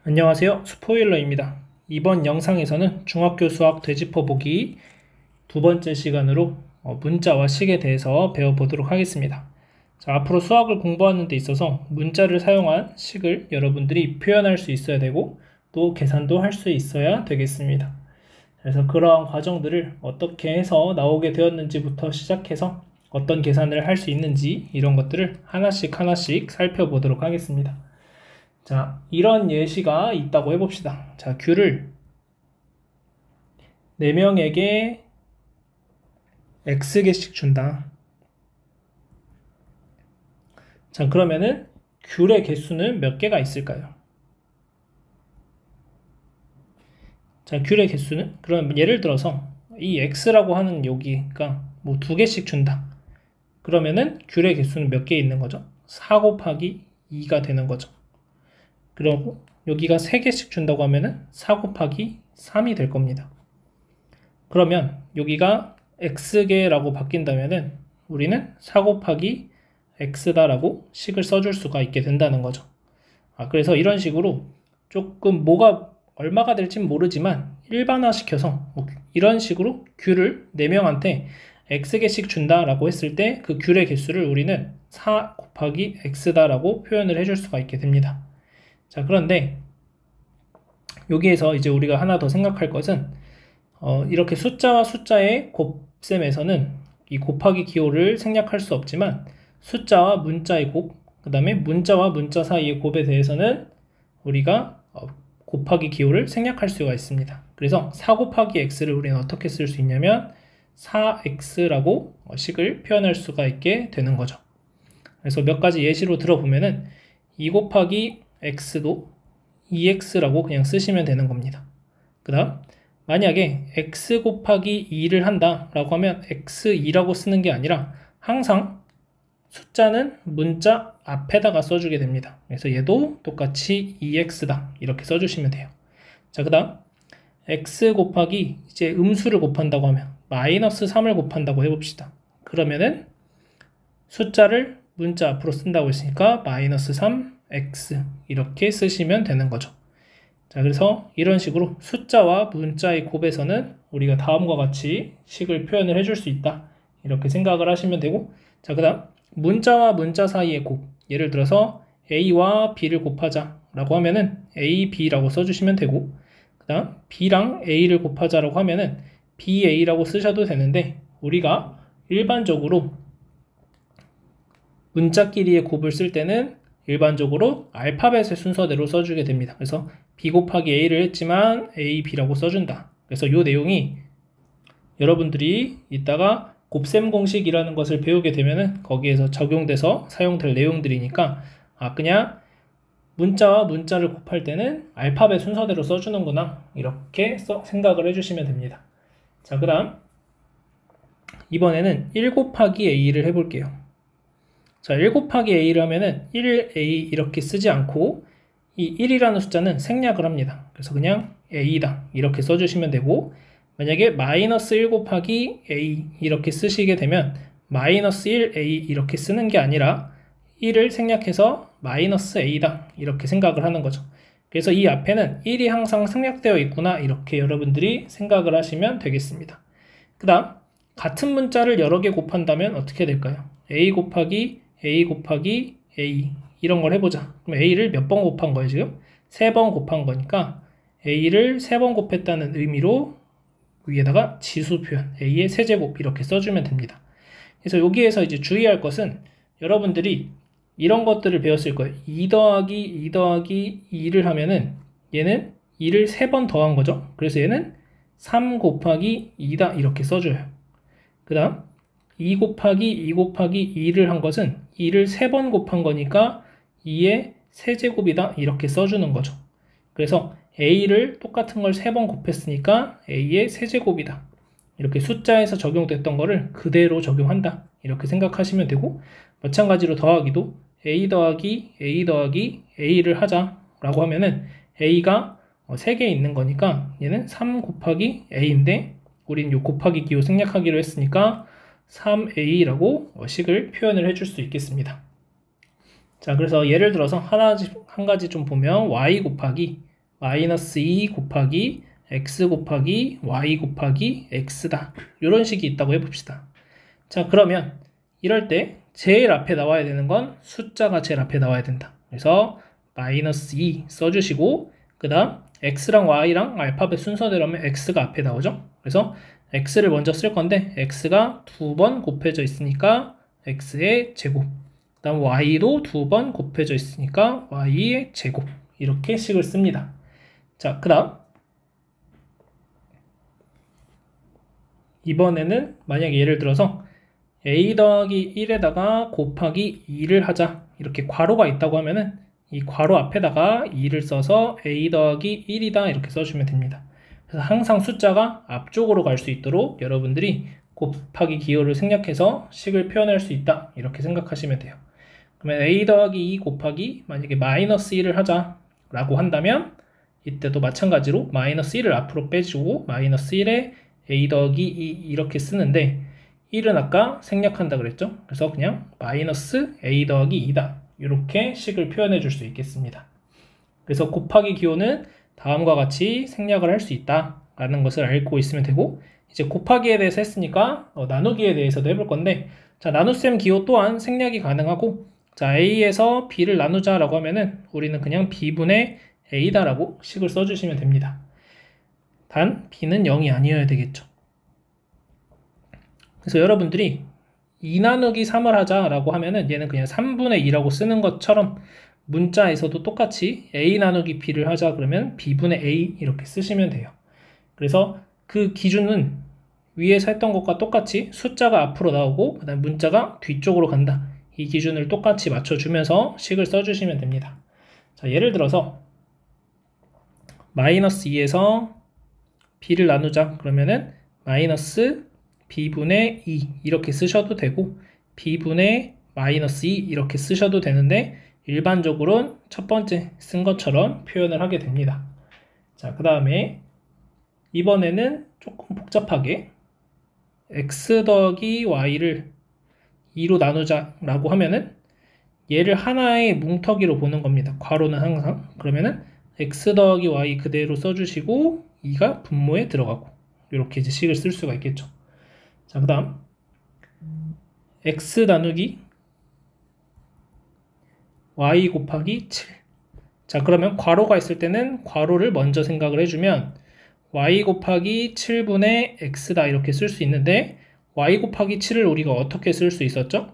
안녕하세요. 스포일러입니다. 이번 영상에서는 중학교 수학 되짚어보기 두 번째 시간으로 문자와 식에 대해서 배워보도록 하겠습니다. 자, 앞으로 수학을 공부하는 데 있어서 문자를 사용한 식을 여러분들이 표현할 수 있어야 되고 또 계산도 할 수 있어야 되겠습니다. 그래서 그러한 과정들을 어떻게 해서 나오게 되었는지부터 시작해서 어떤 계산을 할 수 있는지 이런 것들을 하나씩 살펴보도록 하겠습니다. 자, 이런 예시가 있다고 해봅시다. 자, 귤을 4명에게 X개씩 준다. 자, 그러면은 귤의 개수는 몇 개가 있을까요? 자, 귤의 개수는? 그럼 예를 들어서 이 X라고 하는 여기가 뭐 2개씩 준다. 그러면은 귤의 개수는 몇 개 있는 거죠? 4 곱하기 2가 되는 거죠. 그리고 여기가 3개씩 준다고 하면은 4 곱하기 3이 될 겁니다. 그러면 여기가 X개라고 바뀐다면은 우리는 4 곱하기 X다라고 식을 써줄 수가 있게 된다는 거죠. 그래서 이런 식으로 조금 뭐가 얼마가 될진 모르지만 일반화시켜서 이런 식으로 귤을 4명한테 X개씩 준다라고 했을 때 그 귤의 개수를 우리는 4 곱하기 X다라고 표현을 해줄 수가 있게 됩니다. 자, 그런데 여기에서 이제 우리가 하나 더 생각할 것은 이렇게 숫자와 숫자의 곱셈에서는 이 곱하기 기호를 생략할 수 없지만 숫자와 문자의 곱, 그 다음에 문자와 문자 사이의 곱에 대해서는 우리가 곱하기 기호를 생략할 수가 있습니다. 그래서 4 곱하기 x를 우리는 어떻게 쓸 수 있냐면 4x라고 식을 표현할 수가 있게 되는 거죠. 그래서 몇 가지 예시로 들어보면은 2 곱하기 x도 2x라고 그냥 쓰시면 되는 겁니다. 그 다음 만약에 x 곱하기 2를 한다 라고 하면 x2라고 쓰는 게 아니라 항상 숫자는 문자 앞에다가 써주게 됩니다. 그래서 얘도 똑같이 2x다 이렇게 써주시면 돼요. 자, 그 다음 x 곱하기 이제 음수를 곱한다고 하면 마이너스 3을 곱한다고 해봅시다. 그러면은 숫자를 문자 앞으로 쓴다고 했으니까 마이너스 3x 이렇게 쓰시면 되는 거죠. 자, 그래서 이런 식으로 숫자와 문자의 곱에서는 우리가 다음과 같이 식을 표현을 해줄 수 있다 이렇게 생각을 하시면 되고, 자, 그 다음 문자와 문자 사이의 곱, 예를 들어서 a와 b를 곱하자 라고 하면은 a, b라고 써주시면 되고, 그 다음 b랑 a를 곱하자라고 하면은 ba라고 쓰셔도 되는데 우리가 일반적으로 문자끼리의 곱을 쓸 때는 일반적으로 알파벳의 순서대로 써주게 됩니다. 그래서 b 곱하기 a를 했지만 a, b라고 써준다. 그래서 이 내용이 여러분들이 이따가 곱셈 공식이라는 것을 배우게 되면은 거기에서 적용돼서 사용될 내용들이니까 그냥 문자와 문자를 곱할 때는 알파벳 순서대로 써주는구나 이렇게 생각을 해주시면 됩니다. 자, 그 다음 이번에는 1 곱하기 a를 해볼게요. 자, 1 곱하기 a를 하면은 1a 이렇게 쓰지 않고 이 1이라는 숫자는 생략을 합니다. 그래서 그냥 a다 이렇게 써주시면 되고, 만약에 마이너스 1 곱하기 a 이렇게 쓰시게 되면 마이너스 1a 이렇게 쓰는 게 아니라 1을 생략해서 마이너스 a다 이렇게 생각을 하는 거죠. 그래서 이 앞에는 1이 항상 생략되어 있구나 이렇게 여러분들이 생각을 하시면 되겠습니다. 그 다음 같은 문자를 여러 개 곱한다면 어떻게 될까요? a 곱하기 a 이런 걸 해보자. 그럼 a를 몇 번 곱한 거예요 지금? 3번 곱한 거니까 a를 3번 곱했다는 의미로 위에다가 지수 표현 a의 세제곱 이렇게 써주면 됩니다. 그래서 여기에서 이제 주의할 것은 여러분들이 이런 것들을 배웠을 거예요. 2 더하기 2를 하면은 얘는 2를 3번 더한 거죠. 그래서 얘는 3 곱하기 2다 이렇게 써줘요. 그 다음 2 곱하기 2를 한 것은 2를 3번 곱한 거니까 2의 세제곱이다 이렇게 써주는 거죠. 그래서 a를 똑같은 걸 3번 곱했으니까 a의 세제곱이다 이렇게 숫자에서 적용됐던 거를 그대로 적용한다 이렇게 생각하시면 되고, 마찬가지로 더하기도 a 더하기 a를 하자 라고 하면은 a가 3개 있는 거니까 얘는 3 곱하기 a인데 우린 요 곱하기 기호 생략하기로 했으니까 3a라고 식을 표현을 해줄 수 있겠습니다. 자, 그래서 예를 들어서 한 가지 좀 보면 y 곱하기 마이너스 2 곱하기 x 곱하기 y 곱하기 x다. 이런 식이 있다고 해봅시다. 자, 그러면 이럴 때 제일 앞에 나와야 되는 건 숫자가 제일 앞에 나와야 된다. 그래서 마이너스 2 써주시고 그 다음 x랑 y랑 알파벳 순서대로 하면 x가 앞에 나오죠. 그래서 x를 먼저 쓸 건데 x가 2번 곱해져 있으니까 x의 제곱, 그 다음 y도 2번 곱해져 있으니까 y의 제곱, 이렇게 식을 씁니다. 자, 그 다음 이번에는 만약에 예를 들어서 a 더하기 1에다가 곱하기 2를 하자, 이렇게 괄호가 있다고 하면은 이 괄호 앞에다가 2를 써서 a 더하기 1이다 이렇게 써주면 됩니다. 그래서 항상 숫자가 앞쪽으로 갈 수 있도록 여러분들이 곱하기 기호를 생략해서 식을 표현할 수 있다 이렇게 생각하시면 돼요. 그러면 a 더하기 2 곱하기 만약에 마이너스 1을 하자 라고 한다면 이때도 마찬가지로 마이너스 1을 앞으로 빼주고 마이너스 1에 a 더하기 2 이렇게 쓰는데 1은 아까 생략한다 그랬죠. 그래서 그냥 마이너스 a 더하기 2다 이렇게 식을 표현해 줄 수 있겠습니다. 그래서 곱하기 기호는 다음과 같이 생략을 할 수 있다 라는 것을 알고 있으면 되고, 이제 곱하기에 대해서 했으니까 나누기에 대해서도 해볼 건데, 자, 나눗셈 기호 또한 생략이 가능하고, 자, a에서 b를 나누자 라고 하면은 우리는 그냥 b분의 a다 라고 식을 써주시면 됩니다. 단 b는 0이 아니어야 되겠죠. 그래서 여러분들이 2 나누기 3을 하자 라고 하면은 얘는 그냥 3분의 2라고 쓰는 것처럼 문자에서도 똑같이 a 나누기 b를 하자 그러면 b분의 a 이렇게 쓰시면 돼요. 그래서 그 기준은 위에서 했던 것과 똑같이 숫자가 앞으로 나오고 그 다음 문자가 뒤쪽으로 간다. 이 기준을 똑같이 맞춰주면서 식을 써주시면 됩니다. 자, 예를 들어서 마이너스 2에서 b를 나누자 그러면은 마이너스 b분의 2 이렇게 쓰셔도 되고 b분의 마이너스 2 이렇게 쓰셔도 되는데 일반적으로는 첫 번째 쓴 것처럼 표현을 하게 됩니다. 자, 그 다음에 이번에는 조금 복잡하게 x 더하기 y를 2로 나누자 라고 하면은 얘를 하나의 뭉터기로 보는 겁니다. 괄호는 항상. 그러면은 x 더하기 y 그대로 써주시고 2가 분모에 들어가고 이렇게 이제 식을 쓸 수가 있겠죠. 자, 그 다음 x 나누기 y 곱하기 7. 자, 그러면 괄호가 있을 때는 괄호를 먼저 생각을 해주면 y 곱하기 7분의 x다 이렇게 쓸 수 있는데 y 곱하기 7을 우리가 어떻게 쓸 수 있었죠?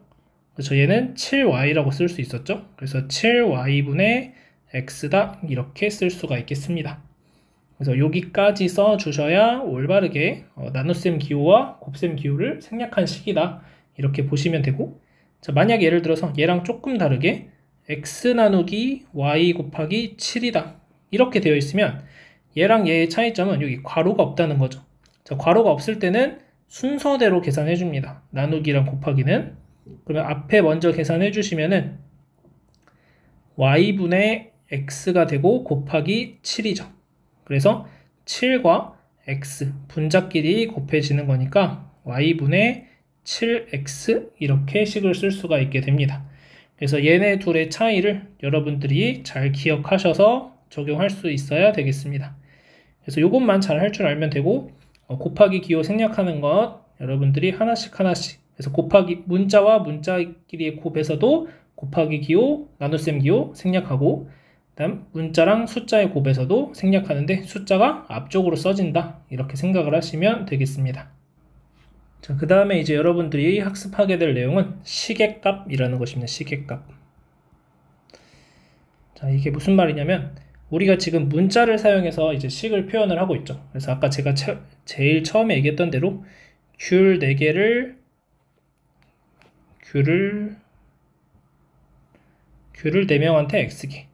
그렇죠. 얘는 7y라고 쓸 수 있었죠. 그래서 7y분의 x다 이렇게 쓸 수가 있겠습니다. 그래서 여기까지 써주셔야 올바르게 나눗셈 기호와 곱셈 기호를 생략한 식이다 이렇게 보시면 되고, 자, 만약 예를 들어서 얘랑 조금 다르게 x 나누기 y 곱하기 7이다 이렇게 되어 있으면 얘랑 얘의 차이점은 여기 괄호가 없다는 거죠. 자, 괄호가 없을 때는 순서대로 계산해 줍니다. 나누기랑 곱하기는. 그러면 앞에 먼저 계산해 주시면은 y분의 x가 되고 곱하기 7이죠. 그래서 7과 x 분자끼리 곱해지는 거니까 y분의 7x 이렇게 식을 쓸 수가 있게 됩니다. 그래서 얘네 둘의 차이를 여러분들이 잘 기억하셔서 적용할 수 있어야 되겠습니다. 그래서 이것만 잘 할 줄 알면 되고, 곱하기 기호 생략하는 것 여러분들이 하나씩 그래서 곱하기 문자와 문자끼리의 곱에서도 곱하기 기호, 나눗셈 기호 생략하고, 그다음 문자랑 숫자의 곱에서도 생략하는데 숫자가 앞쪽으로 써진다 이렇게 생각을 하시면 되겠습니다. 자, 그 다음에 이제 여러분들이 학습하게 될 내용은 시계값이라는 것입니다. 시계값. 자, 이게 무슨 말이냐면 우리가 지금 문자를 사용해서 이제 식을 표현을 하고 있죠. 그래서 아까 제가 제일 처음에 얘기했던 대로 귤 4개를 귤을 4명한테 x개,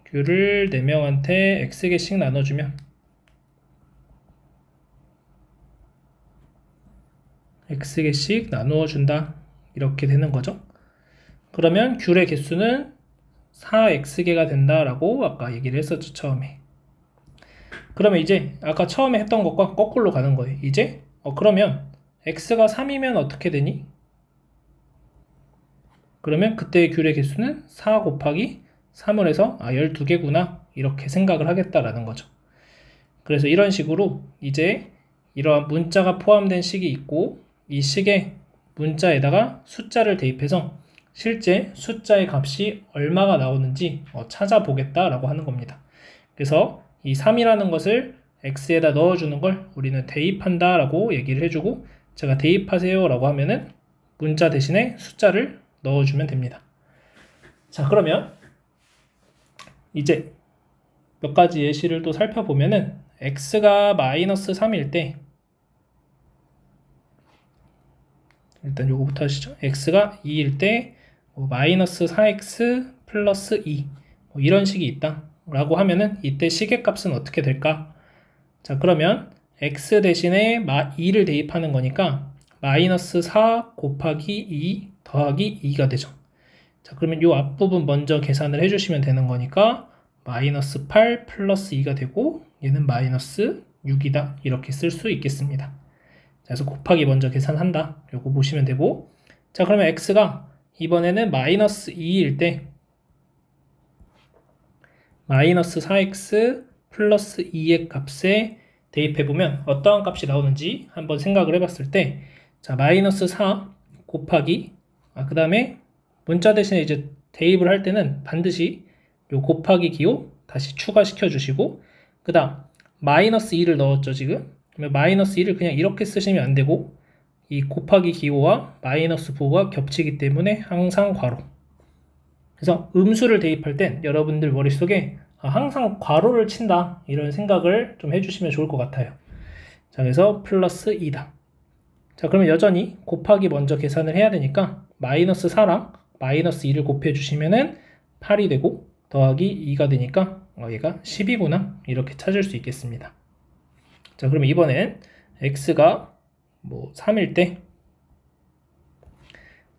귤을 4명한테 x개씩 나눠주면 x개씩 나누어준다 이렇게 되는 거죠. 그러면 귤의 개수는 4x개가 된다라고 아까 얘기를 했었죠, 처음에. 그러면 이제 아까 처음에 했던 것과 거꾸로 가는 거예요. 이제 그러면 x가 3이면 어떻게 되니? 그러면 그때의 귤의 개수는 4 곱하기 3을 해서 12개구나 이렇게 생각을 하겠다라는 거죠. 그래서 이런 식으로 이제 이러한 문자가 포함된 식이 있고 이 식의 문자에다가 숫자를 대입해서 실제 숫자의 값이 얼마가 나오는지 찾아보겠다라고 하는 겁니다. 그래서 이 3이라는 것을 x에다 넣어주는 걸 우리는 대입한다 라고 얘기를 해주고 제가 대입하세요 라고 하면은 문자 대신에 숫자를 넣어주면 됩니다. 자, 그러면 이제 몇 가지 예시를 또 살펴보면은 x가 마이너스 3일 때 일단 요거부터 하시죠. x가 2일 때 마이너스 4x 플러스 2 이런 식이 있다 라고 하면은 이때 식의 값은 어떻게 될까? 자, 그러면 x 대신에 2를 대입하는 거니까 마이너스 4 곱하기 2 더하기 2가 되죠. 자, 그러면 요 앞부분 먼저 계산을 해주시면 되는 거니까 마이너스 8 플러스 2가 되고 얘는 마이너스 6이다 이렇게 쓸 수 있겠습니다. 그래서 곱하기 먼저 계산한다 요거 보시면 되고 자, 그러면 x가 이번에는 마이너스 2일 때 마이너스 4x 플러스 2의 값에 대입해보면 어떠한 값이 나오는지 한번 생각을 해봤을 때 자, 마이너스 4 곱하기 그 다음에 문자 대신에 이제 대입을 할 때는 반드시 요 곱하기 기호 다시 추가시켜 주시고 그 다음 마이너스 2를 넣었죠 지금. 그러면 마이너스 2를 그냥 이렇게 쓰시면 안 되고 이 곱하기 기호와 마이너스 부호가 겹치기 때문에 항상 괄호. 그래서 음수를 대입할 땐 여러분들 머릿속에 항상 괄호를 친다 이런 생각을 좀 해주시면 좋을 것 같아요. 자, 그래서 플러스 2다. 자, 그러면 여전히 곱하기 먼저 계산을 해야 되니까 마이너스 4랑 마이너스 2를 곱해 주시면은 8이 되고 더하기 2가 되니까 얘가 10이구나 이렇게 찾을 수 있겠습니다. 자, 그러면 이번엔 x가 3일 때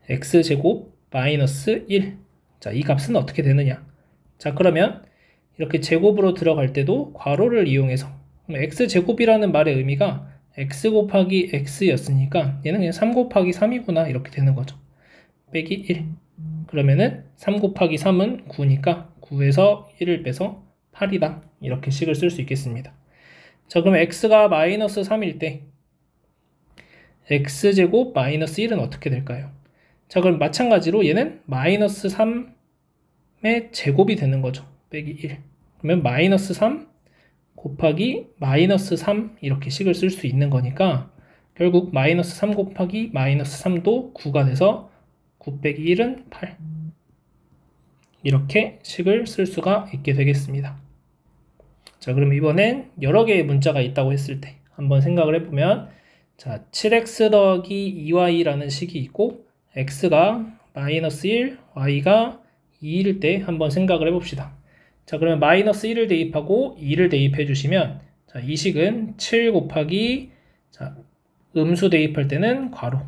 x제곱 마이너스 1 자, 이 값은 어떻게 되느냐. 자, 그러면 이렇게 제곱으로 들어갈 때도 괄호를 이용해서 x제곱이라는 말의 의미가 x 곱하기 x였으니까 얘는 그냥 3 곱하기 3이구나 이렇게 되는 거죠. 빼기 1 그러면은 3 곱하기 3은 9니까 9에서 1을 빼서 8이다 이렇게 식을 쓸 수 있겠습니다. 자, 그러면 x가 마이너스 3일 때 x제곱 마이너스 1은 어떻게 될까요? 자, 그럼 마찬가지로 얘는 마이너스 3의 제곱이 되는 거죠. 빼기 1 그러면 마이너스 3 곱하기 마이너스 3 이렇게 식을 쓸 수 있는 거니까 결국 마이너스 3 곱하기 마이너스 3도 9가 돼서 9 빼기 1은 8 이렇게 식을 쓸 수가 있게 되겠습니다. 자, 그럼 이번엔 여러 개의 문자가 있다고 했을 때 한번 생각을 해보면 자, 7x 더하기 2y라는 식이 있고 x가 마이너스 1, y가 2일 때 한번 생각을 해봅시다. 자, 그러면 마이너스 1을 대입하고 2를 대입해 주시면 자, 이 식은 7 곱하기 자, 음수 대입할 때는 괄호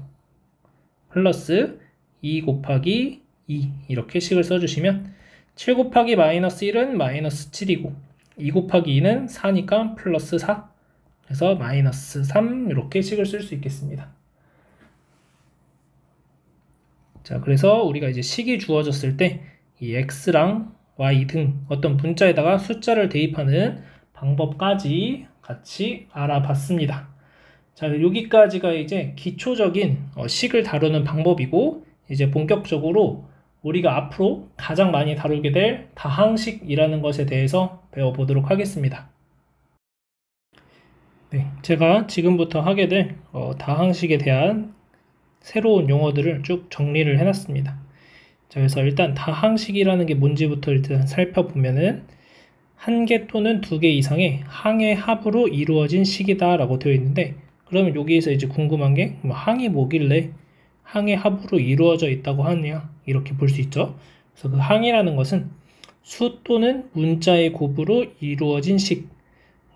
플러스 2 곱하기 2 이렇게 식을 써주시면 7 곱하기 마이너스 1은 마이너스 7이고 2 곱하기 2는 4니까 플러스 4 그래서 마이너스 3 이렇게 식을 쓸 수 있겠습니다. 자, 그래서 우리가 이제 식이 주어졌을 때 이 x랑 y 등 어떤 문자에다가 숫자를 대입하는 방법까지 같이 알아봤습니다. 자, 여기까지가 이제 기초적인 식을 다루는 방법이고 이제 본격적으로 우리가 앞으로 가장 많이 다루게 될 다항식이라는 것에 대해서 배워보도록 하겠습니다. 네, 제가 지금부터 하게 될 다항식에 대한 새로운 용어들을 쭉 정리를 해놨습니다. 자, 그래서 일단 다항식이라는 게 뭔지부터 일단 살펴보면은 한 개 또는 두 개 이상의 항의 합으로 이루어진 식이다 라고 되어 있는데 그러면 여기에서 이제 궁금한 게 항이 뭐길래 항의 합으로 이루어져 있다고 하느냐 이렇게 볼 수 있죠. 그래서 그 항이라는 것은 수 또는 문자의 곱으로 이루어진 식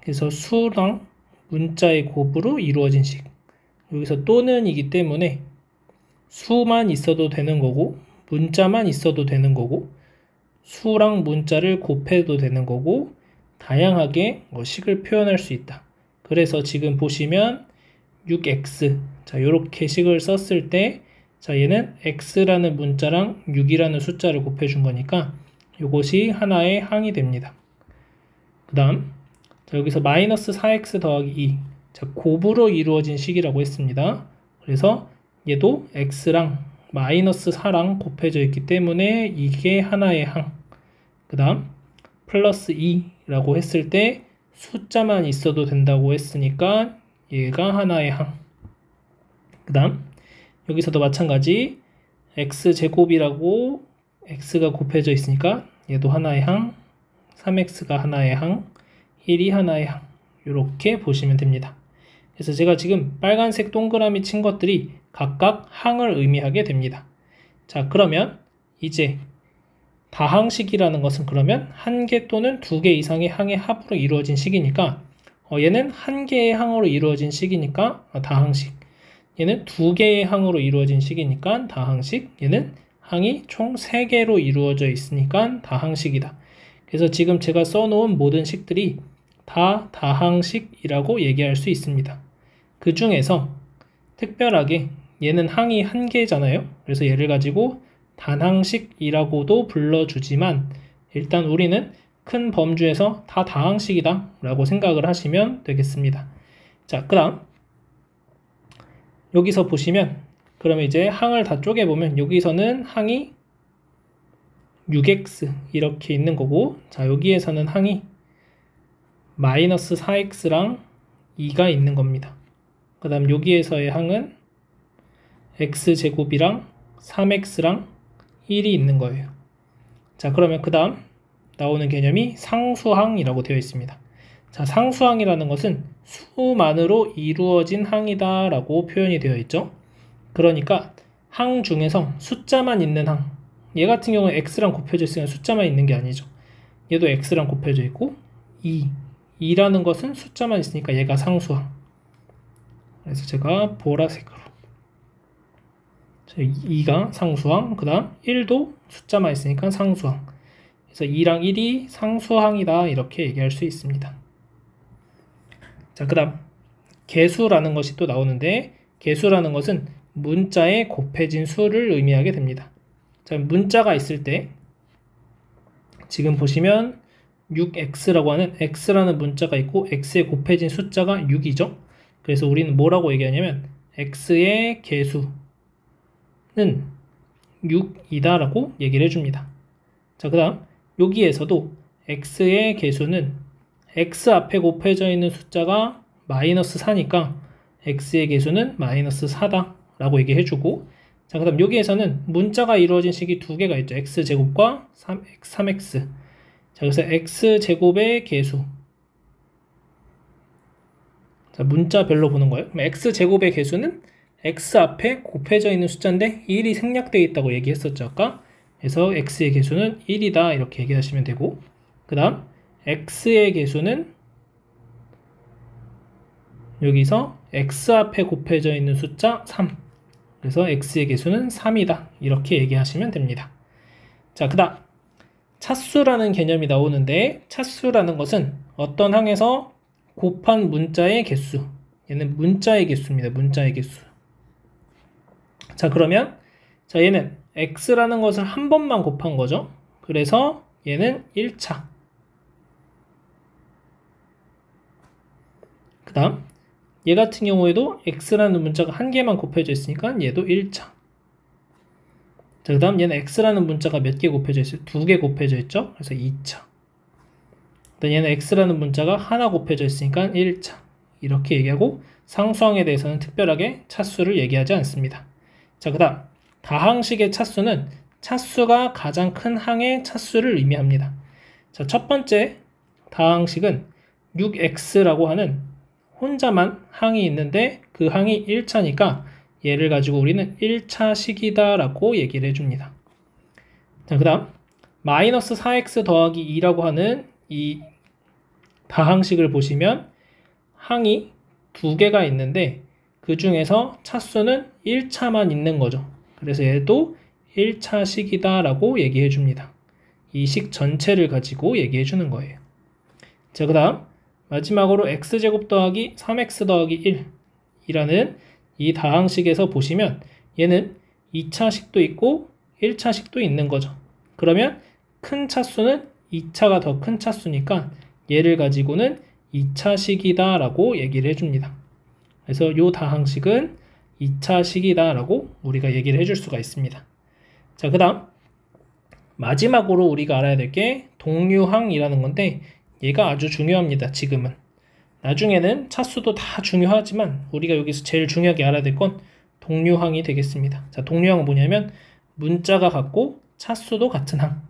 그래서 수랑 문자의 곱으로 이루어진 식 여기서 또는이기 때문에 수만 있어도 되는 거고 문자만 있어도 되는 거고 수랑 문자를 곱해도 되는 거고 다양하게 식을 표현할 수 있다. 그래서 지금 보시면 6x 자 요렇게 식을 썼을 때 자 얘는 x라는 문자랑 6이라는 숫자를 곱해준 거니까 요것이 하나의 항이 됩니다. 그 다음 여기서 마이너스 4x 더하기 2 자, 곱으로 이루어진 식이라고 했습니다. 그래서 얘도 x랑 마이너스 4랑 곱해져 있기 때문에 이게 하나의 항. 그 다음 플러스 2라고 했을 때 숫자만 있어도 된다고 했으니까 얘가 하나의 항. 그 다음 여기서도 마찬가지 x제곱이라고 x가 곱해져 있으니까 얘도 하나의 항, 3x가 하나의 항, 1이 하나의 항. 이렇게 보시면 됩니다. 그래서 제가 지금 빨간색 동그라미 친 것들이 각각 항을 의미하게 됩니다. 자, 그러면 이제 다항식이라는 것은 그러면 한 개 또는 두 개 이상의 항의 합으로 이루어진 식이니까 얘는 한 개의 항으로 이루어진 식이니까 다항식. 얘는 두 개의 항으로 이루어진 식이니까 다항식. 얘는 항이 총 3개로 이루어져 있으니까 다항식이다. 그래서 지금 제가 써놓은 모든 식들이 다 다항식이라고 얘기할 수 있습니다. 그 중에서 특별하게 얘는 항이 한 개잖아요. 그래서 얘를 가지고 단항식이라고도 불러주지만 일단 우리는 큰 범주에서 다 다항식이다 라고 생각을 하시면 되겠습니다. 자, 그 다음 여기서 보시면 그러면 이제 항을 다 쪼개보면 여기서는 항이 6x 이렇게 있는 거고 자 여기에서는 항이 마이너스 4x랑 2가 있는 겁니다. 그 다음 여기에서의 항은 x제곱이랑 3x랑 1이 있는 거예요. 자 그러면 그 다음 나오는 개념이 상수항이라고 되어 있습니다. 자 상수항이라는 것은 수만으로 이루어진 항이다 라고 표현이 되어 있죠. 그러니까 항 중에서 숫자만 있는 항, 얘 같은 경우는 x랑 곱해져 있으면 숫자만 있는 게 아니죠. 얘도 x랑 곱해져 있고 2라는 것은 숫자만 있으니까 얘가 상수항. 그래서 제가 보라색으로 2가 상수항, 그 다음 1도 숫자만 있으니까 상수항. 그래서 2랑 1이 상수항이다 이렇게 얘기할 수 있습니다. 자, 그 다음 개수라는 것이 또 나오는데 개수라는 것은 문자에 곱해진 수를 의미하게 됩니다. 자, 문자가 있을 때 지금 보시면 6x라고 하는 x라는 문자가 있고 x에 곱해진 숫자가 6이죠. 그래서 우리는 뭐라고 얘기하냐면 x의 개수는 6이다 라고 얘기를 해줍니다. 자, 그 다음 여기에서도 x의 개수는 x 앞에 곱해져 있는 숫자가 마이너스 4니까 x의 개수는 마이너스 4다 라고 얘기해주고 자, 그 다음 여기에서는 문자가 이루어진 식이 두 개가 있죠. x제곱과 3x. 자, 그래서 x제곱의 개수. 자, 문자별로 보는 거예요. 그럼 x제곱의 개수는 x 앞에 곱해져 있는 숫자인데 1이 생략되어 있다고 얘기했었죠, 아까. 그래서 x의 개수는 1이다 이렇게 얘기하시면 되고 그 다음 x의 개수는 여기서 x 앞에 곱해져 있는 숫자 3. 그래서 x의 개수는 3이다 이렇게 얘기하시면 됩니다. 자, 그 다음 차수라는 개념이 나오는데 차수라는 것은 어떤 항에서 곱한 문자의 개수, 얘는 문자의 개수입니다. 문자의 개수. 자, 그러면 자 얘는 x라는 것을 한 번만 곱한 거죠. 그래서 얘는 1차. 그 다음 얘 같은 경우에도 x라는 문자가 한 개만 곱해져 있으니까 얘도 1차. 자, 그 다음 얘는 x라는 문자가 몇 개 곱해져 있어요? 2개 곱해져 있죠? 그래서 2차. 얘는 x라는 문자가 하나 곱해져 있으니까 1차. 이렇게 얘기하고 상수항에 대해서는 특별하게 차수를 얘기하지 않습니다. 자, 그 다음 다항식의 차수는 차수가 가장 큰 항의 차수를 의미합니다. 자, 첫 번째 다항식은 6x라고 하는 혼자만 항이 있는데 그 항이 1차니까 얘를 가지고 우리는 1차식이다 라고 얘기를 해줍니다. 자, 그 다음 마이너스 4x 더하기 2라고 하는 이 다항식을 보시면 항이 두 개가 있는데 그 중에서 차수는 1차만 있는 거죠. 그래서 얘도 1차식이다 라고 얘기해 줍니다. 이 식 전체를 가지고 얘기해 주는 거예요. 자, 그 다음 마지막으로 x제곱 더하기 3x 더하기 1이라는 이 다항식에서 보시면 얘는 2차식도 있고 1차식도 있는 거죠. 그러면 큰 차수는 2차가 더 큰 차수니까 얘를 가지고는 2차식이다 라고 얘기를 해줍니다. 그래서 요 다항식은 2차식이다 라고 우리가 얘기를 해줄 수가 있습니다. 자, 그 다음 마지막으로 우리가 알아야 될 게 동류항이라는 건데 얘가 아주 중요합니다. 지금은. 나중에는 차수도 다 중요하지만 우리가 여기서 제일 중요하게 알아야 될 건 동류항이 되겠습니다. 자, 동류항은 뭐냐면 문자가 같고 차수도 같은 항.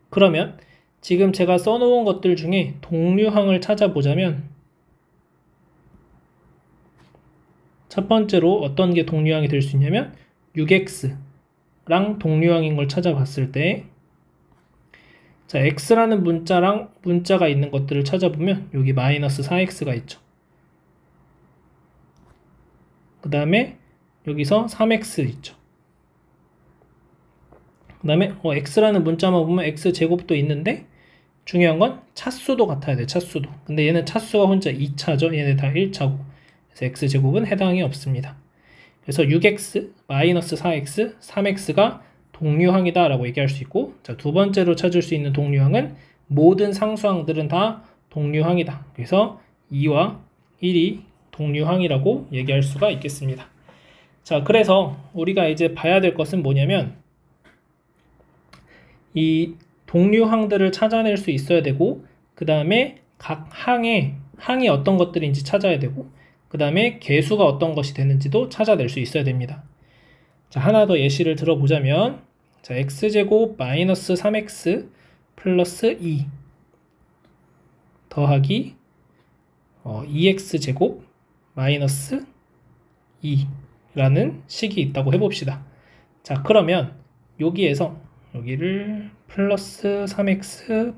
그러면 지금 제가 써놓은 것들 중에 동류항을 찾아보자면 첫 번째로 어떤 게 동류항이 될 수 있냐면 6x랑 동류항인 걸 찾아봤을 때 자, x라는 문자가 있는 것들을 찾아보면 여기 마이너스 4x가 있죠. 그 다음에 여기서 3x 있죠. 그 다음에 x라는 문자만 보면 x제곱도 있는데 중요한 건 차수도 같아야 돼. 차수도. 근데 얘는 차수가 혼자 2차죠. 얘네 다 1차고. 그래서 x제곱은 해당이 없습니다. 그래서 6x, 마이너스 4x, 3x가 동류항이다 라고 얘기할 수 있고, 자, 두 번째로 찾을 수 있는 동류항은 모든 상수항들은 다 동류항이다. 그래서 2와 1이 동류항이라고 얘기할 수가 있겠습니다. 자, 그래서 우리가 이제 봐야 될 것은 뭐냐면 이 동류항들을 찾아낼 수 있어야 되고, 그 다음에 각 항이 어떤 것들인지 찾아야 되고, 그 다음에 개수가 어떤 것이 되는지도 찾아낼 수 있어야 됩니다. 자, 하나 더 예시를 들어보자면, 자, x제곱 마이너스 3x 플러스 2 더하기 2x제곱 마이너스 2라는 식이 있다고 해봅시다. 자, 그러면 여기에서 여기를 플러스 3x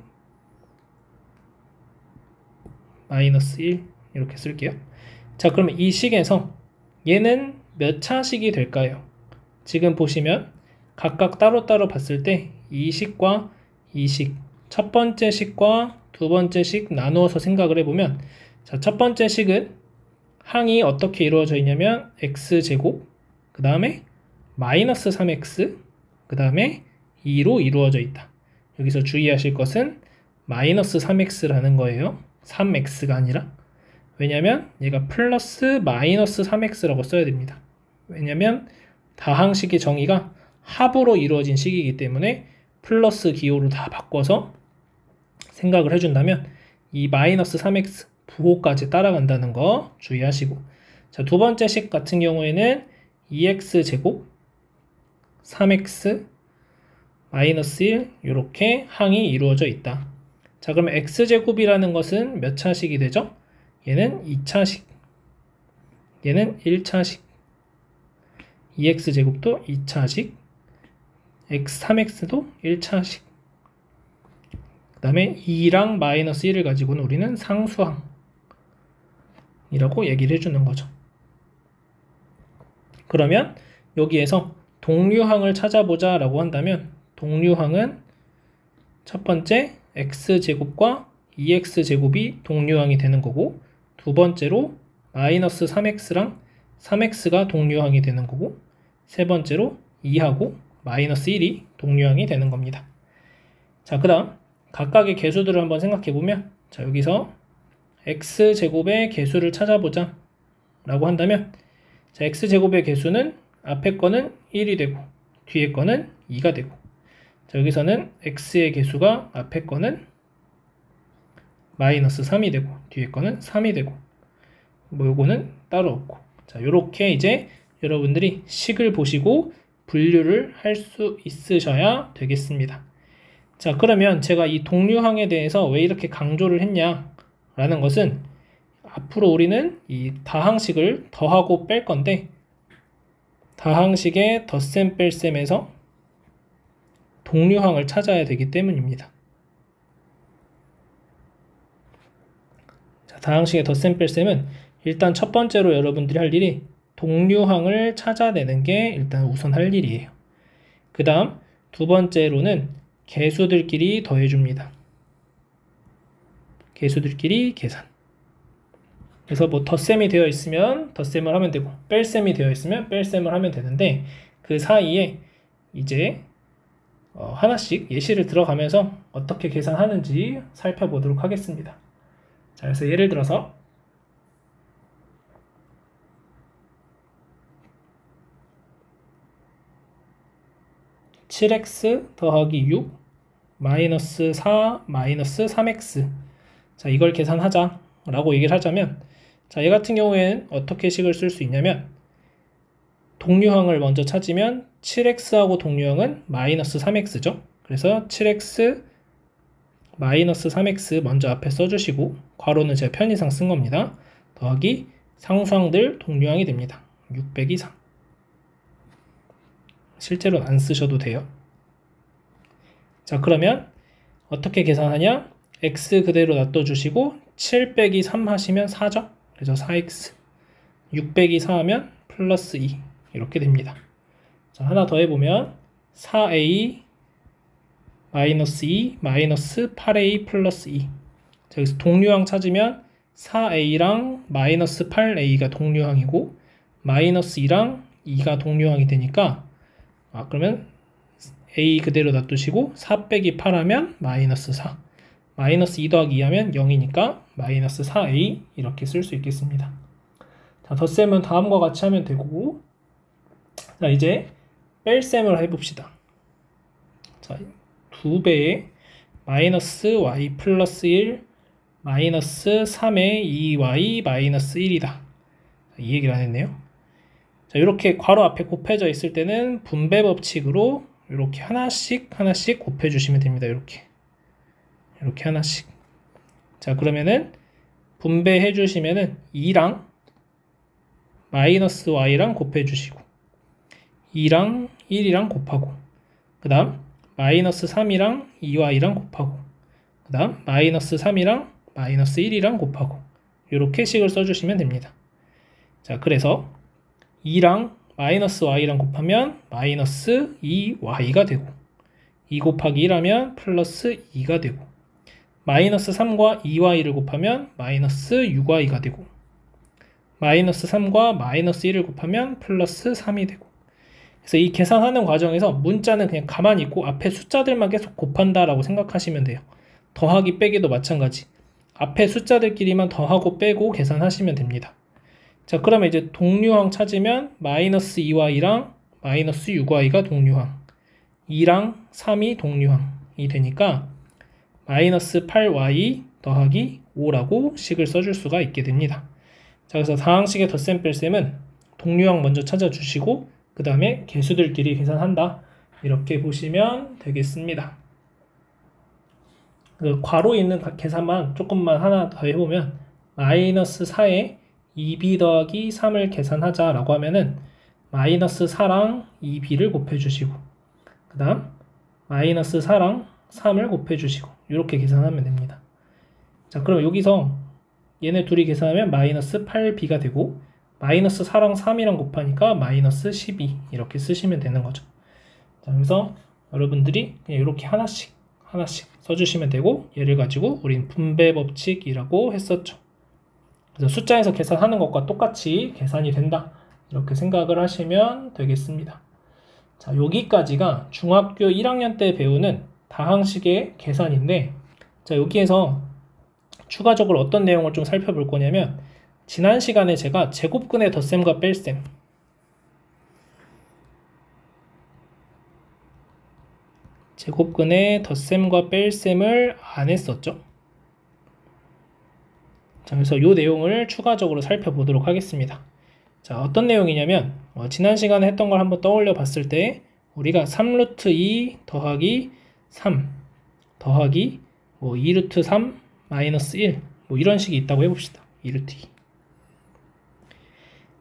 마이너스 1 이렇게 쓸게요. 자, 그러면 이 식에서 얘는 몇 차식이 될까요? 지금 보시면 각각 따로따로 봤을 때 이 식과 이 식, 첫 번째 식과 두 번째 식 나누어서 생각을 해보면, 자, 첫 번째 식은 항이 어떻게 이루어져 있냐면 x제곱, 그 다음에 마이너스 3x, 그 다음에 2로 이루어져 있다. 여기서 주의하실 것은 마이너스 3x라는 거예요. 3x가 아니라. 왜냐면 얘가 플러스 마이너스 3x라고 써야 됩니다. 왜냐면 다항식의 정의가 합으로 이루어진 식이기 때문에 플러스 기호로 다 바꿔서 생각을 해준다면 이 마이너스 3x 부호까지 따라간다는 거 주의하시고, 자, 두 번째 식 같은 경우에는 2x제곱 3x 마이너스 1 이렇게 항이 이루어져 있다. 자, 그러면 x제곱이라는 것은 몇 차식이 되죠? 얘는 2차식, 얘는 1차식, 2x제곱도 2차식, 3x도 1차식, 그 다음에 2랑 마이너스 1을 가지고는 우리는 상수항이라고 얘기를 해주는 거죠. 그러면 여기에서 동류항을 찾아보자 라고 한다면 동류항은 첫 번째 x제곱과 2x제곱이 동류항이 되는 거고, 두 번째로 마이너스 3x랑 3x가 동류항이 되는 거고, 세 번째로 2하고 마이너스 1이 동류항이 되는 겁니다. 자, 그 다음 각각의 개수들을 한번 생각해보면, 자, 여기서 x제곱의 개수를 찾아보자 라고 한다면, 자, x제곱의 개수는 앞에 거는 1이 되고 뒤에 거는 2가 되고, 자, 여기서는 x의 개수가 앞에 거는 마이너스 3이 되고 뒤에 거는 3이 되고, 뭐 요거는 따로 없고, 자, 요렇게 이제 여러분들이 식을 보시고 분류를 할 수 있으셔야 되겠습니다. 자, 그러면 제가 이 동류항에 대해서 왜 이렇게 강조를 했냐라는 것은 앞으로 우리는 이 다항식을 더하고 뺄 건데, 다항식의 덧셈 뺄셈에서 동류항을 찾아야 되기 때문입니다. 자, 다항식의 덧셈 뺄셈은 일단 첫 번째로 여러분들이 할 일이 동류항을 찾아내는 게 일단 우선 할 일이에요. 그 다음 두 번째로는 개수들끼리 더해줍니다. 개수들끼리 계산. 그래서 뭐 덧셈이 되어 있으면 덧셈을 하면 되고, 뺄셈이 되어 있으면 뺄셈을 하면 되는데, 그 사이에 이제 하나씩 예시를 들어가면서 어떻게 계산하는지 살펴보도록 하겠습니다. 자, 그래서 예를 들어서 7x 더하기 6 마이너스 4 마이너스 3x. 자, 이걸 계산하자 라고 얘기를 하자면, 자, 얘 같은 경우에는 어떻게 식을 쓸 수 있냐면, 동류항을 먼저 찾으면 7x하고 동류항은 마이너스 3x죠. 그래서 7x 마이너스 3x 먼저 앞에 써주시고, 괄호는 제가 편의상 쓴 겁니다. 더하기 상수항들 동류항이 됩니다. 6 빼기 3. 실제로는 안 쓰셔도 돼요. 자, 그러면 어떻게 계산하냐? x 그대로 놔둬주시고 7 빼기 3 하시면 4죠. 그래서 4x. 6 빼기 4 하면 플러스 2 이렇게 됩니다. 자, 하나 더 해보면 4a 마이너스 2 마이너스 8a 플러스 2. 자, 여기서 동류항 찾으면 4a랑 마이너스 8a가 동류항이고 마이너스 2랑 2가 동류항이 되니까, 그러면 a 그대로 놔두시고 4 빼기 8 하면 마이너스 4, 마이너스 2 더하기 2 하면 0이니까 마이너스 4a 이렇게 쓸 수 있겠습니다. 자, 덧셈은 다음과 같이 하면 되고, 자, 이제 뺄셈을 해봅시다. 자, 2배의 마이너스 y 플러스 1 마이너스 3의 2y 마이너스 1이다. 이 얘기를 안 했네요. 자, 이렇게 괄호 앞에 곱해져 있을 때는 분배 법칙으로 이렇게 하나씩 곱해 주시면 됩니다. 이렇게 하나씩. 자, 그러면은 분배해 주시면은 2랑 마이너스 y랑 곱해 주시고 2랑 1이랑 곱하고, 그 다음 마이너스 3이랑 2y랑 곱하고, 그 다음 마이너스 3이랑 마이너스 1이랑 곱하고, 이렇게 식을 써주시면 됩니다. 자, 그래서 2랑 마이너스 y랑 곱하면 마이너스 2y가 되고, 2 곱하기 1 하면 플러스 2가 되고, 마이너스 3과 2y를 곱하면 마이너스 6y가 되고, 마이너스 3과 마이너스 1을 곱하면 플러스 3이 되고. 그래서 이 계산하는 과정에서 문자는 그냥 가만히 있고 앞에 숫자들만 계속 곱한다라고 생각하시면 돼요. 더하기 빼기도 마찬가지. 앞에 숫자들끼리만 더하고 빼고 계산하시면 됩니다. 자, 그러면 이제 동류항 찾으면 마이너스 2y랑 마이너스 6y가 동류항, 2랑 3이 동류항이 되니까 마이너스 8y 더하기 5라고 식을 써줄 수가 있게 됩니다. 자, 그래서 다항식의 덧셈 뺄셈은 동류항 먼저 찾아주시고 그 다음에 개수들끼리 계산한다, 이렇게 보시면 되겠습니다. 그 괄호에 있는 계산만 조금만 하나 더 해보면, 마이너스 4에 2b 더하기 3을 계산하자 라고 하면은 마이너스 4랑 2b를 곱해주시고, 그 다음 마이너스 4랑 3을 곱해주시고, 이렇게 계산하면 됩니다. 자, 그럼 여기서 얘네 둘이 계산하면 마이너스 8b가 되고, 마이너스 4랑 3이랑 곱하니까 마이너스 12 이렇게 쓰시면 되는 거죠. 자, 그래서 여러분들이 그냥 이렇게 하나씩 써주시면 되고, 얘를 가지고 우린 분배 법칙이라고 했었죠. 그래서 숫자에서 계산하는 것과 똑같이 계산이 된다, 이렇게 생각을 하시면 되겠습니다. 자, 여기까지가 중학교 1학년 때 배우는 다항식의 계산인데, 자, 여기에서 추가적으로 어떤 내용을 좀 살펴볼 거냐면, 지난 시간에 제가 제곱근의 덧셈과 뺄셈, 제곱근의 덧셈과 뺄셈을 안 했었죠. 자, 그래서 이 내용을 추가적으로 살펴보도록 하겠습니다. 자, 어떤 내용이냐면, 지난 시간에 했던 걸 한번 떠올려 봤을 때 우리가 3루트 2 더하기 3 더하기 2루트 3 마이너스 1 이런 식이 있다고 해봅시다. 2루트 2.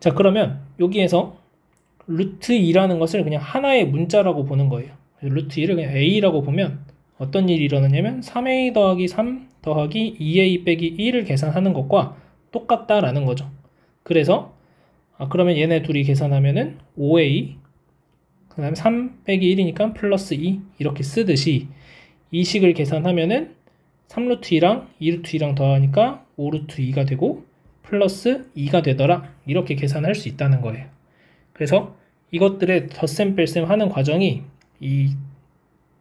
자, 그러면 여기에서 루트 2라는 것을 그냥 하나의 문자라고 보는 거예요. 루트 2를 그냥 a라고 보면 어떤 일이 일어나냐면 3a 더하기 3 더하기 2a 빼기 1을 계산하는 것과 똑같다라는 거죠. 그래서 그러면 얘네 둘이 계산하면은 5a 그 다음에 3 빼기 1이니까 플러스 2 이렇게 쓰듯이, 이 식을 계산하면은 3루트 2랑 2루트 2랑 더하니까 5루트 2가 되고 플러스 2가 되더라, 이렇게 계산할 수 있다는 거예요. 그래서 이것들의 덧셈 뺄셈 하는 과정이 이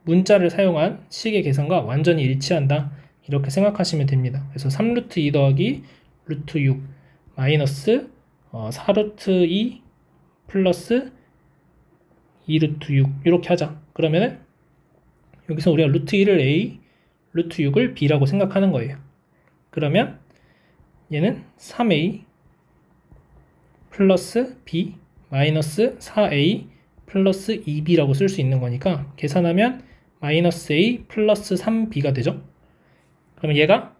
문자를 사용한 식의 계산과 완전히 일치한다. 이렇게 생각하시면 됩니다. 그래서 3루트 2 더하기 루트 6 마이너스 4루트 2 플러스 2루트 6 이렇게 하자. 그러면은 여기서 우리가 루트 2를 A, 루트 6을 B라고 생각하는 거예요. 그러면 얘는 3A 플러스 B 마이너스 4A 플러스 2B라고 쓸 수 있는 거니까 계산하면 마이너스 A 플러스 3B가 되죠. 그러면 얘가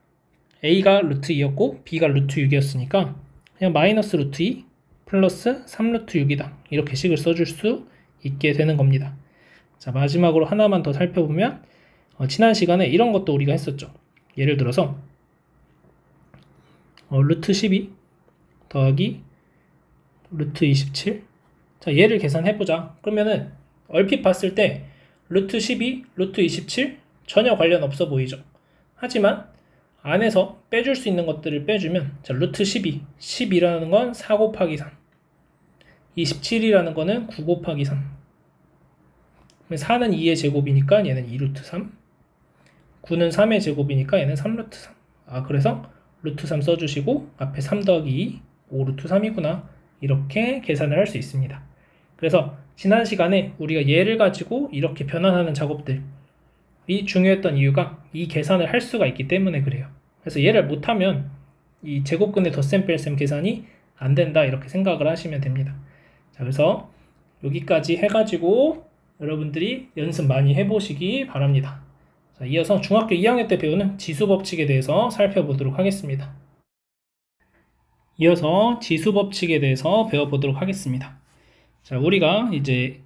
A가 루트 2였고 B가 루트 6이었으니까 그냥 마이너스 루트 2 플러스 3루트 6이다. 이렇게 식을 써줄 수 있게 되는 겁니다. 자, 마지막으로 하나만 더 살펴보면 지난 시간에 이런 것도 우리가 했었죠. 예를 들어서 루트 12 더하기 루트 27. 자, 얘를 계산해보자. 그러면은 얼핏 봤을 때 루트 12, 루트 27 전혀 관련 없어 보이죠. 하지만 안에서 빼줄 수 있는 것들을 빼주면 자, 루트 12, 10이라는 건 4 곱하기 3 27이라는 거는 9 곱하기 3 4는 2의 제곱이니까 얘는 2루트 3 9는 3의 제곱이니까 얘는 3루트 3 그래서 루트 3 써주시고 앞에 3 더하기 2 5루트 3이구나 이렇게 계산을 할 수 있습니다. 그래서 지난 시간에 우리가 얘를 가지고 이렇게 변환하는 작업들이 중요했던 이유가 이 계산을 할 수가 있기 때문에 그래요. 그래서 얘를 못하면 이 제곱근의 덧셈 뺄셈 계산이 안 된다 이렇게 생각을 하시면 됩니다. 자, 그래서 여기까지 해가지고 여러분들이 연습 많이 해보시기 바랍니다. 자, 이어서 중학교 2학년 때 배우는 지수법칙에 대해서 살펴보도록 하겠습니다. 이어서 지수법칙에 대해서 배워보도록 하겠습니다. 자, 우리가 이제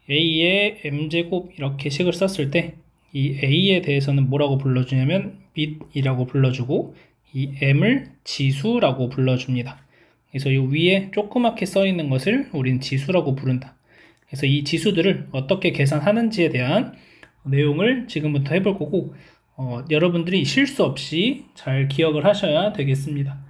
A의 M제곱 이렇게 식을 썼을 때 이 A에 대해서는 뭐라고 불러주냐면 bit이라고 불러주고 이 M을 지수라고 불러줍니다. 그래서 이 위에 조그맣게 써있는 것을 우린 지수라고 부른다. 그래서 이 지수들을 어떻게 계산하는지에 대한 내용을 지금부터 해볼 거고 여러분들이 실수 없이 잘 기억을 하셔야 되겠습니다.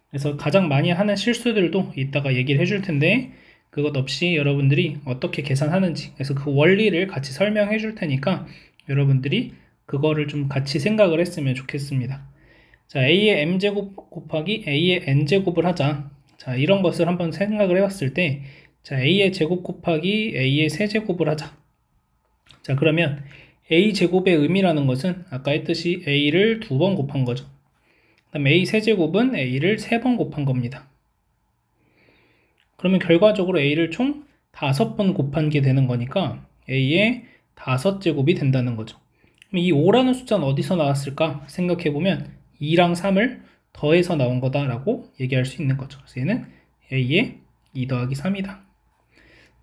그래서 가장 많이 하는 실수들도 이따가 얘기를 해줄 텐데 그것 없이 여러분들이 어떻게 계산하는지 그래서 그 원리를 같이 설명해 줄 테니까 여러분들이 그거를 좀 같이 생각을 했으면 좋겠습니다. 자, A의 M제곱 곱하기 A의 N제곱을 하자. 자, 이런 것을 한번 생각을 해봤을 때 자, A의 제곱 곱하기 A의 세제곱을 하자. 자, 그러면 A제곱의 의미라는 것은 아까 했듯이 A를 2번 곱한 거죠. 그 다음 A 세제곱은 A를 3번 곱한 겁니다. 그러면 결과적으로 A를 총 5번 곱한 게 되는 거니까 A의 5제곱이 된다는 거죠. 그럼 이 5라는 숫자는 어디서 나왔을까 생각해보면 2랑 3을 더해서 나온 거다라고 얘기할 수 있는 거죠. 그래서 얘는 A의 2 더하기 3이다.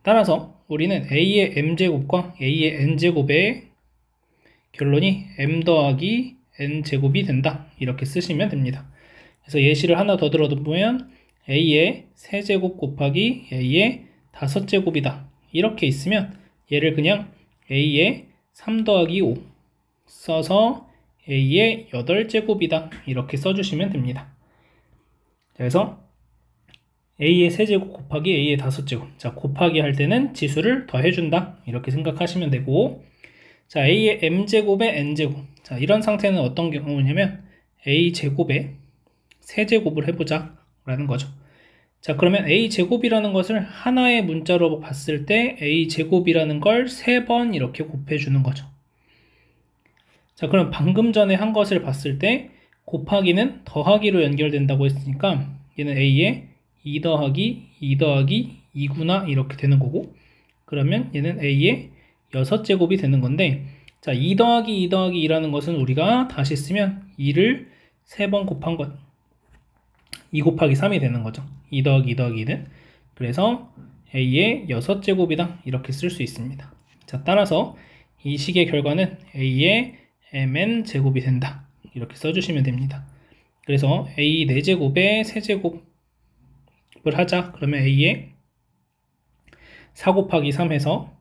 따라서 우리는 A의 M제곱과 A의 N제곱의 결론이 M 더하기 N제곱이 된다. 이렇게 쓰시면 됩니다. 그래서 예시를 하나 더 들어보면 A의 세제곱 곱하기 A의 5제곱이다. 이렇게 있으면 얘를 그냥 A의 3 더하기 5 써서 A의 8제곱이다. 이렇게 써주시면 됩니다. 그래서 A의 세제곱 곱하기 A의 5제곱. 자, 곱하기 할 때는 지수를 더해준다. 이렇게 생각하시면 되고 자, A의 M제곱의 N제곱. 자, 이런 상태는 어떤 경우냐면 A제곱의 세제곱을 해보자 라는 거죠. 자, 그러면 A제곱이라는 것을 하나의 문자로 봤을 때 A제곱이라는 걸 3번 이렇게 곱해주는 거죠. 자, 그럼 방금 전에 한 것을 봤을 때 곱하기는 더하기로 연결된다고 했으니까 얘는 A의 2 더하기 2 더하기 2구나 이렇게 되는 거고 그러면 얘는 A의 6제곱이 되는 건데 자, 2 더하기 2 더하기 2라는 것은 우리가 다시 쓰면 2를 3번 곱한 것 2 곱하기 3이 되는 거죠. 2 더하기 2 더하기 2는 그래서 A의 6제곱이다 이렇게 쓸 수 있습니다. 자, 따라서 이 식의 결과는 A의 mn 제곱이 된다 이렇게 써주시면 됩니다. 그래서 A 4제곱의 세제곱을 하자. 그러면 A의 4 곱하기 3해서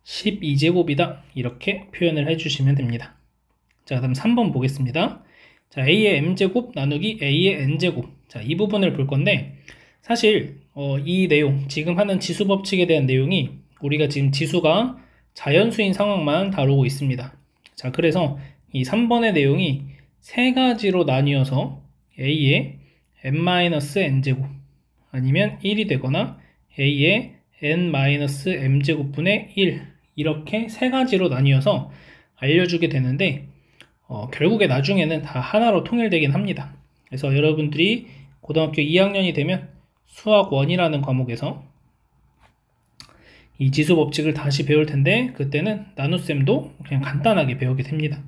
12제곱이다 이렇게 표현을 해주시면 됩니다. 자, 그다음 3번 보겠습니다. 자, A의 M제곱 나누기 A의 N제곱. 자, 이 부분을 볼 건데 사실 이 내용 지금 하는 지수법칙에 대한 내용이 우리가 지금 지수가 자연수인 상황만 다루고 있습니다. 자, 그래서 이 3번의 내용이 세 가지로 나뉘어서 a의 n-n제곱 아니면 1이 되거나 a의 n-m제곱분의 1 이렇게 세 가지로 나뉘어서 알려주게 되는데 결국에 나중에는 다 하나로 통일되긴 합니다. 그래서 여러분들이 고등학교 2학년이 되면 수학 1이라는 과목에서 이 지수법칙을 다시 배울 텐데 그때는 나눗셈도 그냥 간단하게 배우게 됩니다.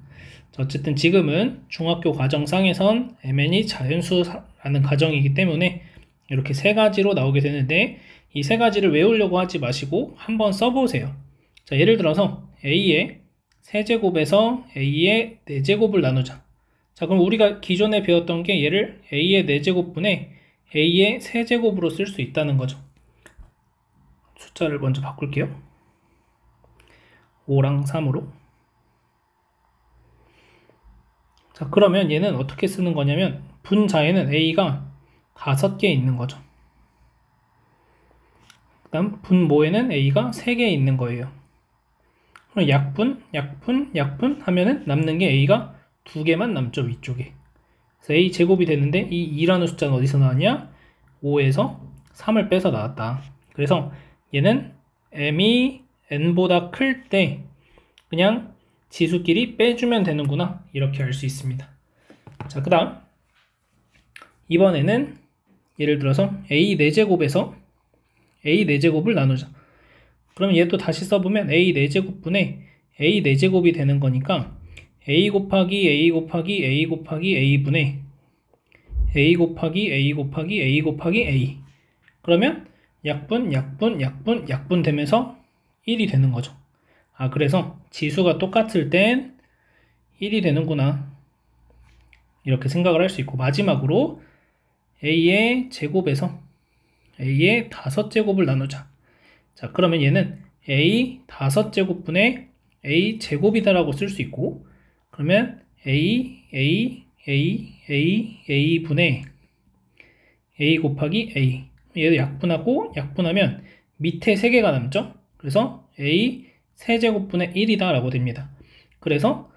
어쨌든 지금은 중학교 과정상에선 mn이 자연수라는 가정이기 때문에 이렇게 세 가지로 나오게 되는데 이 세 가지를 외우려고 하지 마시고 한번 써보세요. 자, 예를 들어서 a의 세제곱에서 a의 4제곱을 나누자. 자, 그럼 우리가 기존에 배웠던 게 얘를 a의 4제곱분의 a의 세제곱으로 쓸 수 있다는 거죠. 숫자를 먼저 바꿀게요. 5랑 3으로. 자, 그러면 얘는 어떻게 쓰는 거냐면 분자에는 a가 5개 있는 거죠. 그 다음 분모에는 a가 3개 있는 거예요. 그럼 약분 하면은 남는 게 a가 2개만 남죠, 위쪽에. 그래서 a 제곱이 되는데 이 2라는 숫자는 어디서 나왔냐? 5에서 3을 빼서 나왔다. 그래서 얘는 m이 n보다 클 때 그냥 지수끼리 빼주면 되는구나, 이렇게 알 수 있습니다. 자, 그 다음 이번에는 예를 들어서 a 4제곱에서 a 4제곱을 나누자. 그러면 얘도 다시 써보면 a 4제곱분의 a 4제곱이 되는 거니까 a 곱하기 a 곱하기 a 곱하기 a분의 a 곱하기 a 곱하기 a 곱하기 a. 그러면 약분 되면서 1이 되는 거죠. 아, 그래서 지수가 똑같을 땐 1이 되는구나, 이렇게 생각을 할 수 있고, 마지막으로 a의 제곱에서 a의 5제곱을 나누자. 자, 그러면 얘는 a 5제곱분의 a 제곱이다라고 쓸 수 있고, 그러면 a분의 a 곱하기 a. 얘도 약분하면 밑에 3개가 남죠? 그래서 a 세제곱분의 1이다 라고 됩니다. 그래서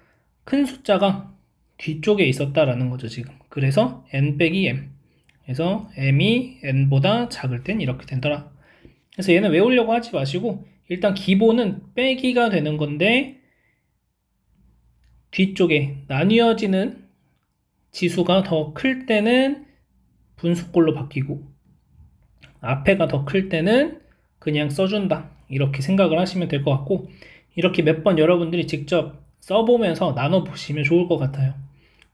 큰 숫자가 뒤쪽에 있었다라는 거죠, 지금. 그래서 n 빼기 m. 그래서 m이 n보다 작을 땐 이렇게 된더라. 그래서 얘는 외우려고 하지 마시고 일단 기본은 빼기가 되는 건데 뒤쪽에 나뉘어지는 지수가 더 클 때는 분수꼴로 바뀌고 앞에가 더 클 때는 그냥 써준다, 이렇게 생각을 하시면 될 것 같고, 이렇게 몇 번 여러분들이 직접 써보면서 나눠보시면 좋을 것 같아요.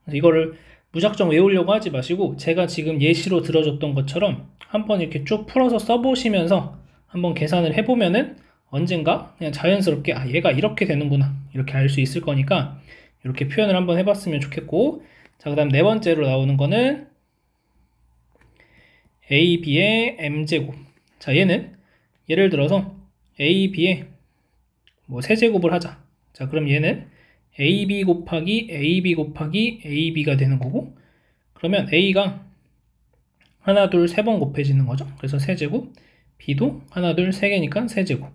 그래서 이거를 무작정 외우려고 하지 마시고 제가 지금 예시로 들어줬던 것처럼 한번 이렇게 쭉 풀어서 써보시면서 한번 계산을 해보면은 언젠가 그냥 자연스럽게 얘가 이렇게 되는구나, 이렇게 알 수 있을 거니까 이렇게 표현을 한번 해봤으면 좋겠고, 자, 그 다음 네 번째로 나오는 거는 ab의 m제곱. 자, 얘는 예를 들어서 ab의 세제곱을 하자. 자, 그럼 얘는 ab 곱하기 ab가 되는 거고, 그러면 a가 하나 둘 세 번 곱해지는 거죠. 그래서 세제곱, b도 하나 둘 세 개니까 세제곱.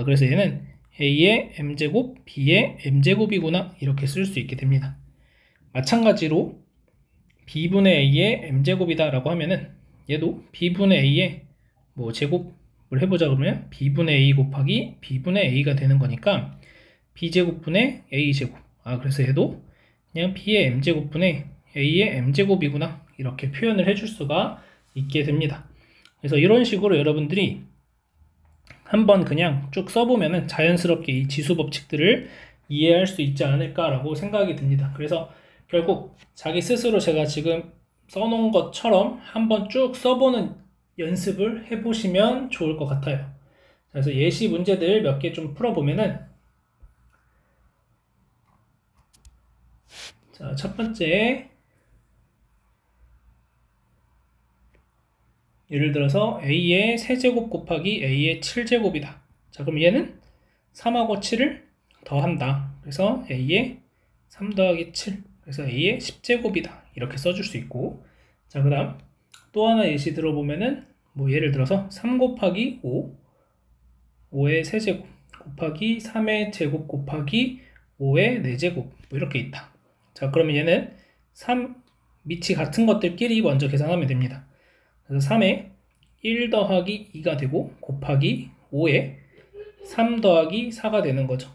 그래서 얘는 a의 m제곱, b의 m제곱이구나, 이렇게 쓸 수 있게 됩니다. 마찬가지로 b분의 a의 m제곱이다 라고 하면은 얘도 b분의 a의 제곱을 해보자. 그러면 b분의 a 곱하기 b분의 a가 되는 거니까 b제곱분의 a제곱. 그래서 얘도 그냥 b의 m제곱분의 a의 m제곱이구나, 이렇게 표현을 해줄 수가 있게 됩니다. 그래서 이런 식으로 여러분들이 한번 그냥 쭉 써보면은 자연스럽게 이 지수 법칙들을 이해할 수 있지 않을까라고 생각이 듭니다. 그래서 결국 자기 스스로 제가 지금 써놓은 것처럼 한번 쭉 써보는 연습을 해보시면 좋을 것 같아요. 그래서 예시 문제들 몇 개 좀 풀어보면은, 자, 첫 번째, 예를 들어서 a의 세제곱 곱하기 a의 7제곱이다. 자, 그럼 얘는 3하고 7을 더한다. 그래서 a의 3 더하기 7, 그래서 a의 10제곱이다. 이렇게 써줄 수 있고, 자, 그 다음 또 하나 예시 들어보면은 예를 들어서 3 곱하기 5, 5의 세제곱. 곱하기 3의 제곱 곱하기 5의 4제곱 뭐 이렇게 있다. 자, 그러면 얘는 3 밑이 같은 것들끼리 먼저 계산하면 됩니다. 그래서 3에 1 더하기 2가 되고 곱하기 5에 3 더하기 4가 되는 거죠.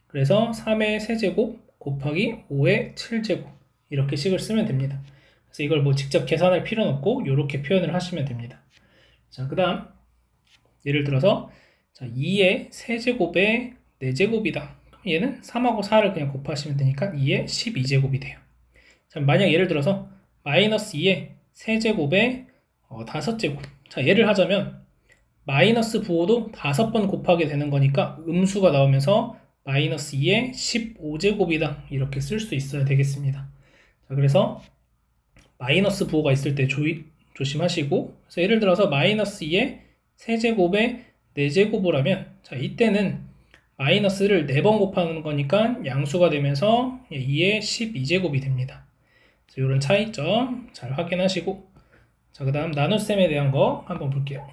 그래서 3의 세제곱 곱하기 5의 7제곱 이렇게 식을 쓰면 됩니다. 그래서 이걸 뭐 직접 계산할 필요는 없고 이렇게 표현을 하시면 됩니다. 자, 그 다음 예를 들어서 자, 2의 세제곱의 4제곱이다. 얘는 3하고 4를 그냥 곱하시면 되니까 2의 12제곱이 돼요. 자, 만약 예를 들어서 마이너스 2의 세제곱의 5제곱. 자, 예를 하자면 마이너스 부호도 5번 곱하게 되는 거니까 음수가 나오면서 마이너스 2의 15제곱이다. 이렇게 쓸 수 있어야 되겠습니다. 자, 그래서 마이너스 부호가 있을 때 조심하시고, 그래서 예를 들어서 마이너스 2의 세제곱의 4제곱을 하면, 자, 이때는 마이너스를 4번 곱하는 거니까 양수가 되면서 2의 12제곱이 됩니다. 그래서 이런 차이점 잘 확인하시고, 자, 그 다음 나눗셈에 대한 거 한번 볼게요.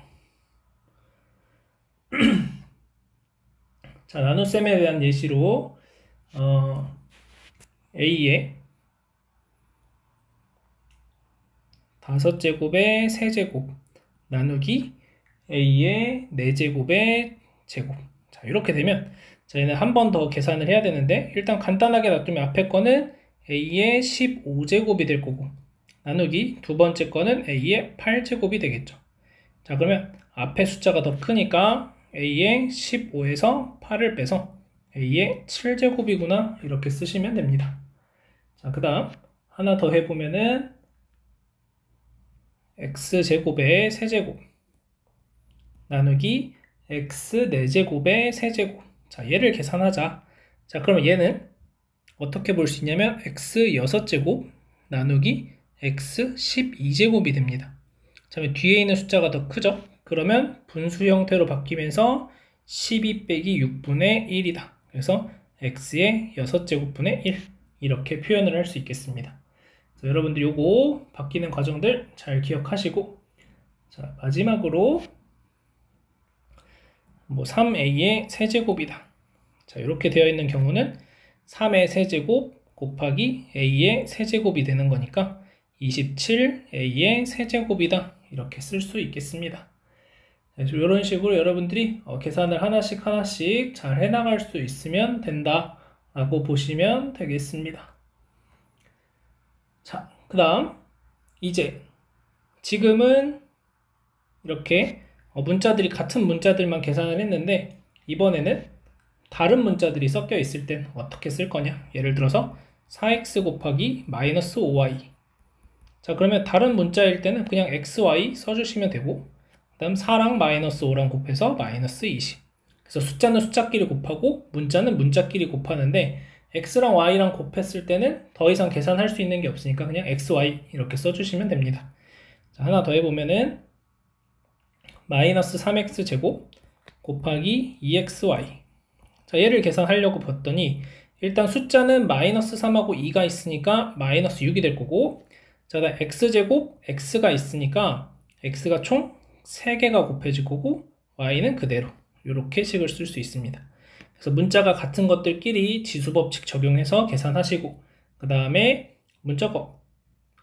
자, 나눗셈에 대한 예시로 A의 5제곱의 세제곱 나누기 A의 4제곱의 제곱. 자, 이렇게 되면 저희는 한 번 더 계산을 해야 되는데 일단 간단하게 놔두면 앞에 거는 A의 15제곱이 될 거고 나누기 두 번째 거는 A의 8제곱이 되겠죠. 자, 그러면 앞에 숫자가 더 크니까 A의 15에서 8을 빼서 A의 7제곱이구나 이렇게 쓰시면 됩니다. 자, 그 다음 하나 더 해보면은 X제곱의 세제곱 나누기 X 4제곱의 세제곱. 자, 얘를 계산하자. 자, 그러면 얘는 어떻게 볼 수 있냐면 X 6제곱 나누기 X 12제곱이 됩니다. 자, 뒤에 있는 숫자가 더 크죠? 그러면 분수 형태로 바뀌면서 12 빼기 6분의 1이다. 그래서 x의 6제곱분의 1 이렇게 표현을 할 수 있겠습니다. 자, 여러분들 요거 바뀌는 과정들 잘 기억하시고 자, 마지막으로 뭐 3a의 세제곱이다. 자, 이렇게 되어 있는 경우는 3의 세제곱 곱하기 a의 세제곱이 되는 거니까 27a의 세제곱이다. 이렇게 쓸 수 있겠습니다. 이런 식으로 여러분들이 계산을 하나씩 잘 해나갈 수 있으면 된다 라고 보시면 되겠습니다. 자, 그 다음 이제 지금은 이렇게 문자들이 같은 문자들만 계산을 했는데 이번에는 다른 문자들이 섞여 있을 땐 어떻게 쓸 거냐. 예를 들어서 4x 곱하기 마이너스 5y. 자, 그러면 다른 문자일 때는 그냥 xy 써주시면 되고 그 다음 4랑 마이너스 5랑 곱해서 마이너스 20. 그래서 숫자는 숫자끼리 곱하고 문자는 문자끼리 곱하는데 x랑 y랑 곱했을 때는 더 이상 계산할 수 있는 게 없으니까 그냥 xy 이렇게 써주시면 됩니다. 자, 하나 더 해보면은 마이너스 3x 제곱 곱하기 2xy. 자, 얘를 계산하려고 봤더니 일단 숫자는 마이너스 3하고 2가 있으니까 마이너스 6이 될 거고 자, x제곱 x가 있으니까 x가 총 3개가 곱해질 거고 y는 그대로 이렇게 식을 쓸 수 있습니다. 그래서 문자가 같은 것들끼리 지수법칙 적용해서 계산하시고 그 다음에 문자가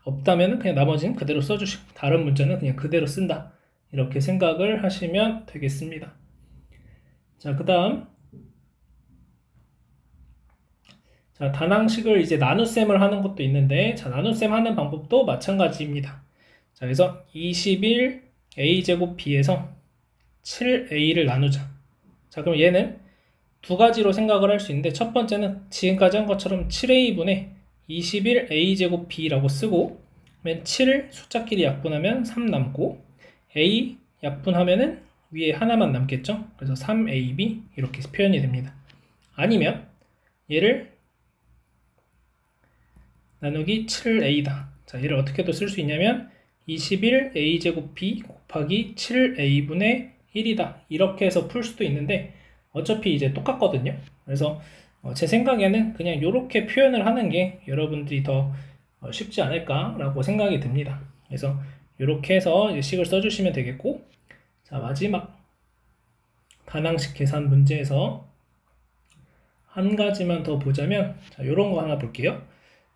없다면 그냥 나머지는 그대로 써주시고 다른 문자는 그냥 그대로 쓴다 이렇게 생각을 하시면 되겠습니다. 자, 그 다음 자, 단항식을 이제 나눗셈을 하는 것도 있는데 자, 나눗셈 하는 방법도 마찬가지입니다. 자, 그래서 21a제곱 b에서 7a를 나누자. 자, 그럼 얘는 두 가지로 생각을 할 수 있는데 첫 번째는 지금까지 한 것처럼 7a분의 21a제곱 b라고 쓰고 그러면 7을 숫자끼리 약분하면 3 남고 a 약분하면은 위에 하나만 남겠죠. 그래서 3ab 이렇게 표현이 됩니다. 아니면 얘를 나누기 7a다. 자, 얘를 어떻게도 쓸 수 있냐면 21a제곱 b 곱하기 7a분의 1이다. 이렇게 해서 풀 수도 있는데 어차피 이제 똑같거든요. 그래서 제 생각에는 그냥 이렇게 표현을 하는 게 여러분들이 더 쉽지 않을까라고 생각이 듭니다. 그래서 이렇게 해서 이제 식을 써주시면 되겠고 자, 마지막 다낭식 계산 문제에서 한 가지만 더 보자면, 자, 요런 거 하나 볼게요.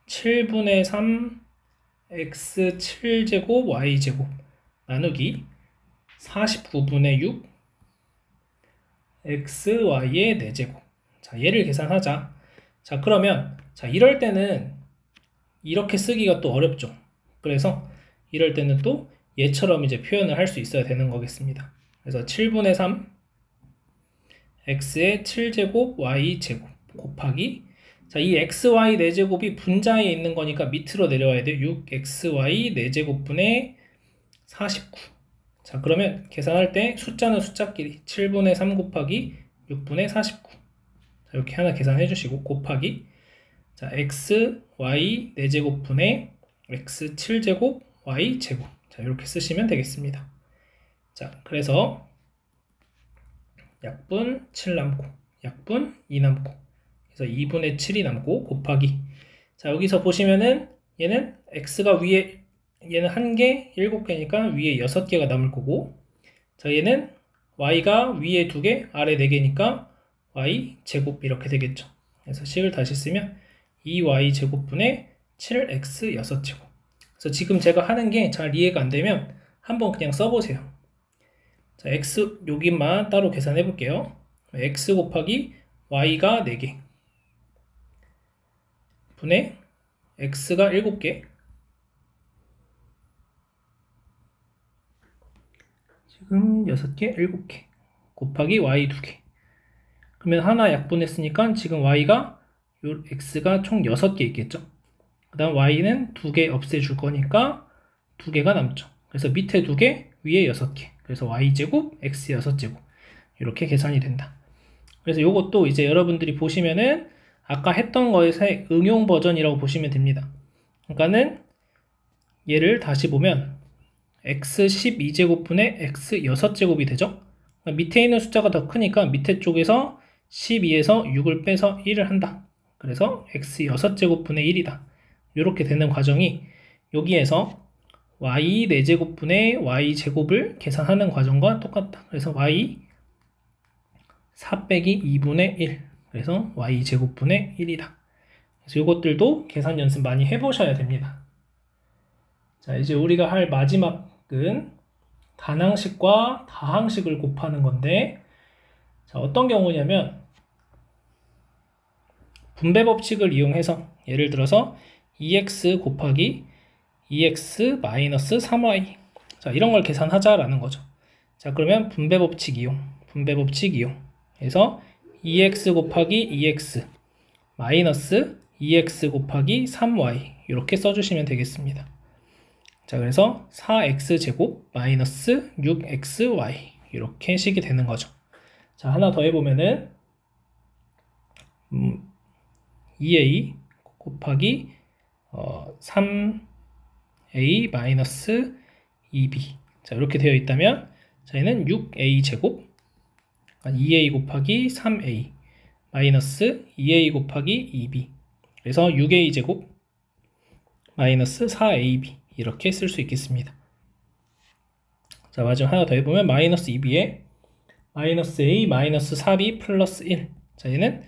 7분의 3 x 7제곱 y제곱 나누기 49분의 6 xy의 4제곱. 자, 얘를 계산하자. 자, 그러면 자, 이럴 때는 이렇게 쓰기가 또 어렵죠. 그래서 이럴 때는 또 얘처럼 이제 표현을 할 수 있어야 되는 거겠습니다. 그래서 7분의 3 x의 7제곱 y제곱 곱하기, 자, 이 xy 4제곱이 분자에 있는 거니까 밑으로 내려와야 돼요. 6xy 4제곱분의 49. 자, 그러면 계산할 때 숫자는 숫자끼리 7분의 3 곱하기 6분의 49. 자, 이렇게 하나 계산해 주시고 곱하기, 자, xy 4제곱분의 x 7제곱 y제곱. 자, 이렇게 쓰시면 되겠습니다. 자, 그래서 약분 7 남고 약분 2 남고, 그래서 2분의 7이 남고 곱하기, 자, 여기서 보시면은 얘는 x가 위에, 얘는 1개 7개니까 위에 6개가 남을 거고, 자, 얘는 y가 위에 2개 아래 4개니까 y 제곱 이렇게 되겠죠. 그래서 식을 다시 쓰면 2y 제곱분의 7x 6제곱. 그래서 지금 제가 하는 게 잘 이해가 안 되면 한번 그냥 써보세요. 자, x 여기만 따로 계산해 볼게요. x 곱하기 y가 4개 분의 x가 7개, 지금 6개, 7개 곱하기 y 2개. 그러면 하나 약분했으니까 지금 y가, 요 x가 총 6개 있겠죠. 그 다음 y는 2개 없애줄 거니까 2개가 남죠. 그래서 밑에 2개, 위에 6개. 그래서 y제곱, x 6제곱. 이렇게 계산이 된다. 그래서 요것도 이제 여러분들이 보시면은 아까 했던 거에서의 응용 버전이라고 보시면 됩니다. 그러니까는 얘를 다시 보면 x 12제곱분의 x 6제곱이 되죠. 그러니까 밑에 있는 숫자가 더 크니까 밑에 쪽에서 12에서 6을 빼서 1을 한다. 그래서 x 6제곱분의 1이다. 이렇게 되는 과정이 여기에서 y 4제곱분의 y제곱을 계산하는 과정과 똑같다. 그래서 y 4 빼기 2분의 1, 그래서 y제곱분의 1이다. 그래서 이것들도 계산 연습 많이 해보셔야 됩니다. 자, 이제 우리가 할 마지막은 단항식과 다항식을 곱하는 건데, 자, 어떤 경우냐면 분배 법칙을 이용해서 예를 들어서 2x 곱하기 2x 마이너스 3y, 자, 이런 걸 계산하자라는 거죠. 자, 그러면 분배 법칙 이용 해서 2x 곱하기 2x 마이너스 2x 곱하기 3y 이렇게 써주시면 되겠습니다. 자, 그래서 4x제곱 마이너스 6xy 이렇게 식이 되는 거죠. 자, 하나 더 해보면은 2a 곱하기 3a 마이너스 2b, 자, 이렇게 되어 있다면, 자, 얘는 6a 제곱 2a 곱하기 3a 마이너스 2a 곱하기 2b, 그래서 6a 제곱 마이너스 4ab 이렇게 쓸 수 있겠습니다. 자, 마지막 하나 더 해보면 마이너스 2b에 마이너스 a 마이너스 4b 플러스 1, 자, 얘는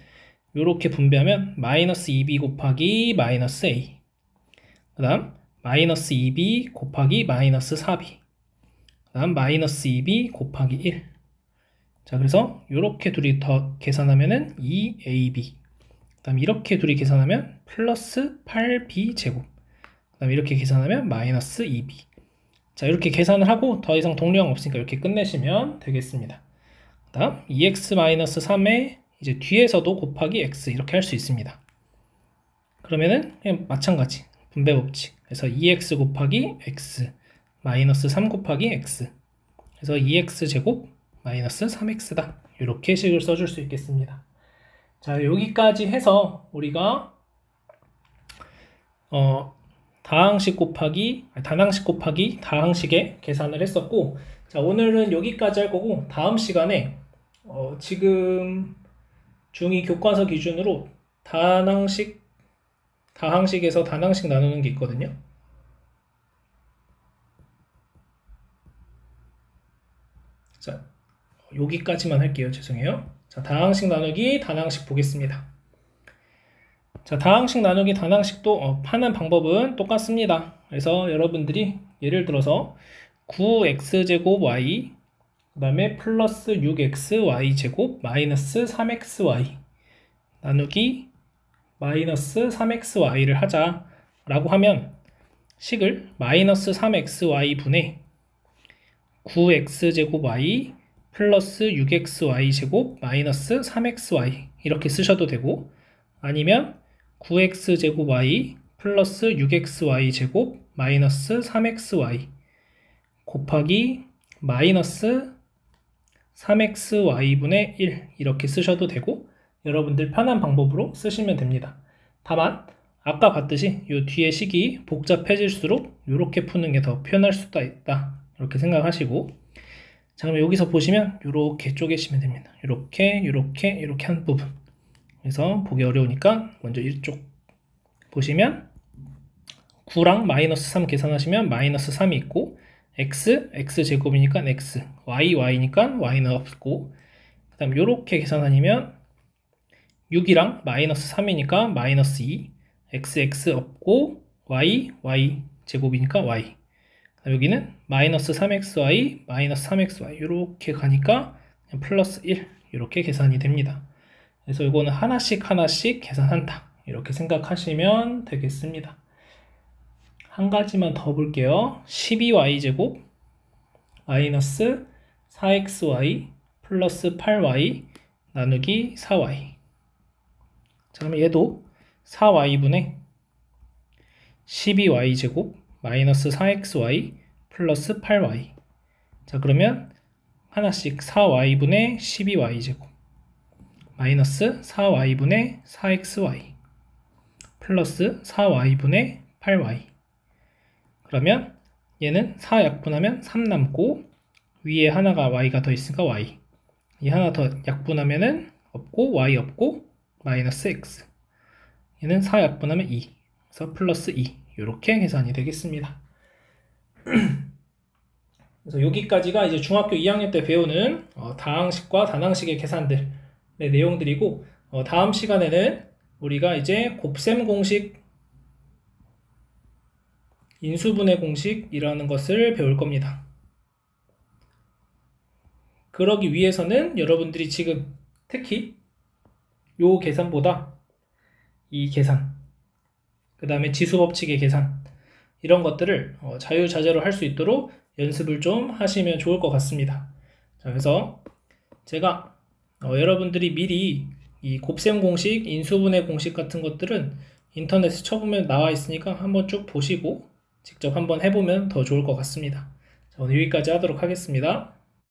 이렇게 분배하면 마이너스 2b 곱하기 마이너스 a, 그 다음 마이너스 2b 곱하기 마이너스 4b, 그 다음 마이너스 2b 곱하기 1. 자, 그래서 이렇게 둘이 더 계산하면은 2ab, 그 다음 이렇게 둘이 계산하면 플러스 8b 제곱, 그 다음 이렇게 계산하면 마이너스 2b. 자, 이렇게 계산을 하고 더 이상 동량 없으니까 이렇게 끝내시면 되겠습니다. 그 다음 2x 마이너스 3에 이제 뒤에서도 곱하기 x 이렇게 할 수 있습니다. 그러면은 그냥 마찬가지 분배 법칙, 그래서 2x 곱하기 x 마이너스 3 곱하기 x, 그래서 2x 제곱 마이너스 3x다. 이렇게 식을 써줄 수 있겠습니다. 자, 여기까지 해서 우리가 단항식 곱하기 다항식의 계산을 했었고, 자, 오늘은 여기까지 할 거고, 다음 시간에 지금 중2 교과서 기준으로 다항식에서 단항식 나누는 게 있거든요. 자, 여기까지만 할게요. 죄송해요. 자, 다항식 나누기, 단항식 보겠습니다. 자, 다항식 나누기, 단항식도 하는 방법은 똑같습니다. 그래서 여러분들이 예를 들어서 9x제곱 y 그 다음에 플러스 6xy제곱 마이너스 3xy 나누기 마이너스 3xy를 하자 라고 하면 식을 마이너스 3xy 분의 9x제곱 y 플러스 6xy 제곱 마이너스 3xy 이렇게 쓰셔도 되고, 아니면 9x제곱 y 플러스 6xy 제곱 마이너스 3xy 곱하기 마이너스 3xy분의 1 이렇게 쓰셔도 되고, 여러분들 편한 방법으로 쓰시면 됩니다. 다만 아까 봤듯이 이 뒤에 식이 복잡해질수록 이렇게 푸는 게 더 편할 수도 있다 이렇게 생각하시고, 자, 그럼 여기서 보시면 이렇게 쪼개시면 됩니다. 이렇게 한 부분. 그래서 보기 어려우니까 먼저 이쪽 보시면 9랑 마이너스 3 계산하시면 마이너스 3이 있고, x제곱이니까 x, y니까 y는 없고, 그 다음 이렇게 계산하면 6이랑 마이너스 3이니까 마이너스 2, x 없고 y제곱이니까 y. 여기는 마이너스 3xy, 마이너스 3xy 이렇게 가니까 플러스 1 이렇게 계산이 됩니다. 그래서 이거는 하나씩 계산한다 이렇게 생각하시면 되겠습니다. 한 가지만 더 볼게요. 12y제곱 마이너스 4xy 플러스 8y 나누기 4y. 자, 그러면 얘도 4y분의 12y제곱 마이너스 4xy 플러스 8y. 자, 그러면 하나씩 4y분의 12y제곱 마이너스 4y분의 4xy 플러스 4y분의 8y. 그러면 얘는 4 약분하면 3 남고, 위에 하나가 y가 더 있으니까 y, 이 하나 더 약분하면은 없고 y 없고 마이너스 x, 얘는 4 약분하면 2, 그래서 플러스 2 이렇게 계산이 되겠습니다. 그래서 여기까지가 이제 중학교 2학년 때 배우는 다항식과 단항식의 계산들의 내용들이고, 다음 시간에는 우리가 이제 곱셈 공식, 인수분해 공식이라는 것을 배울 겁니다. 그러기 위해서는 여러분들이 지금 특히 요 계산보다 이 계산, 그 다음에 지수법칙의 계산, 이런 것들을 자유자재로 할 수 있도록 연습을 좀 하시면 좋을 것 같습니다. 자, 그래서 제가 여러분들이 미리 이 곱셈 공식, 인수분해 공식 같은 것들은 인터넷에 쳐보면 나와 있으니까 한번 쭉 보시고 직접 한번 해보면 더 좋을 것 같습니다. 자, 오늘 여기까지 하도록 하겠습니다.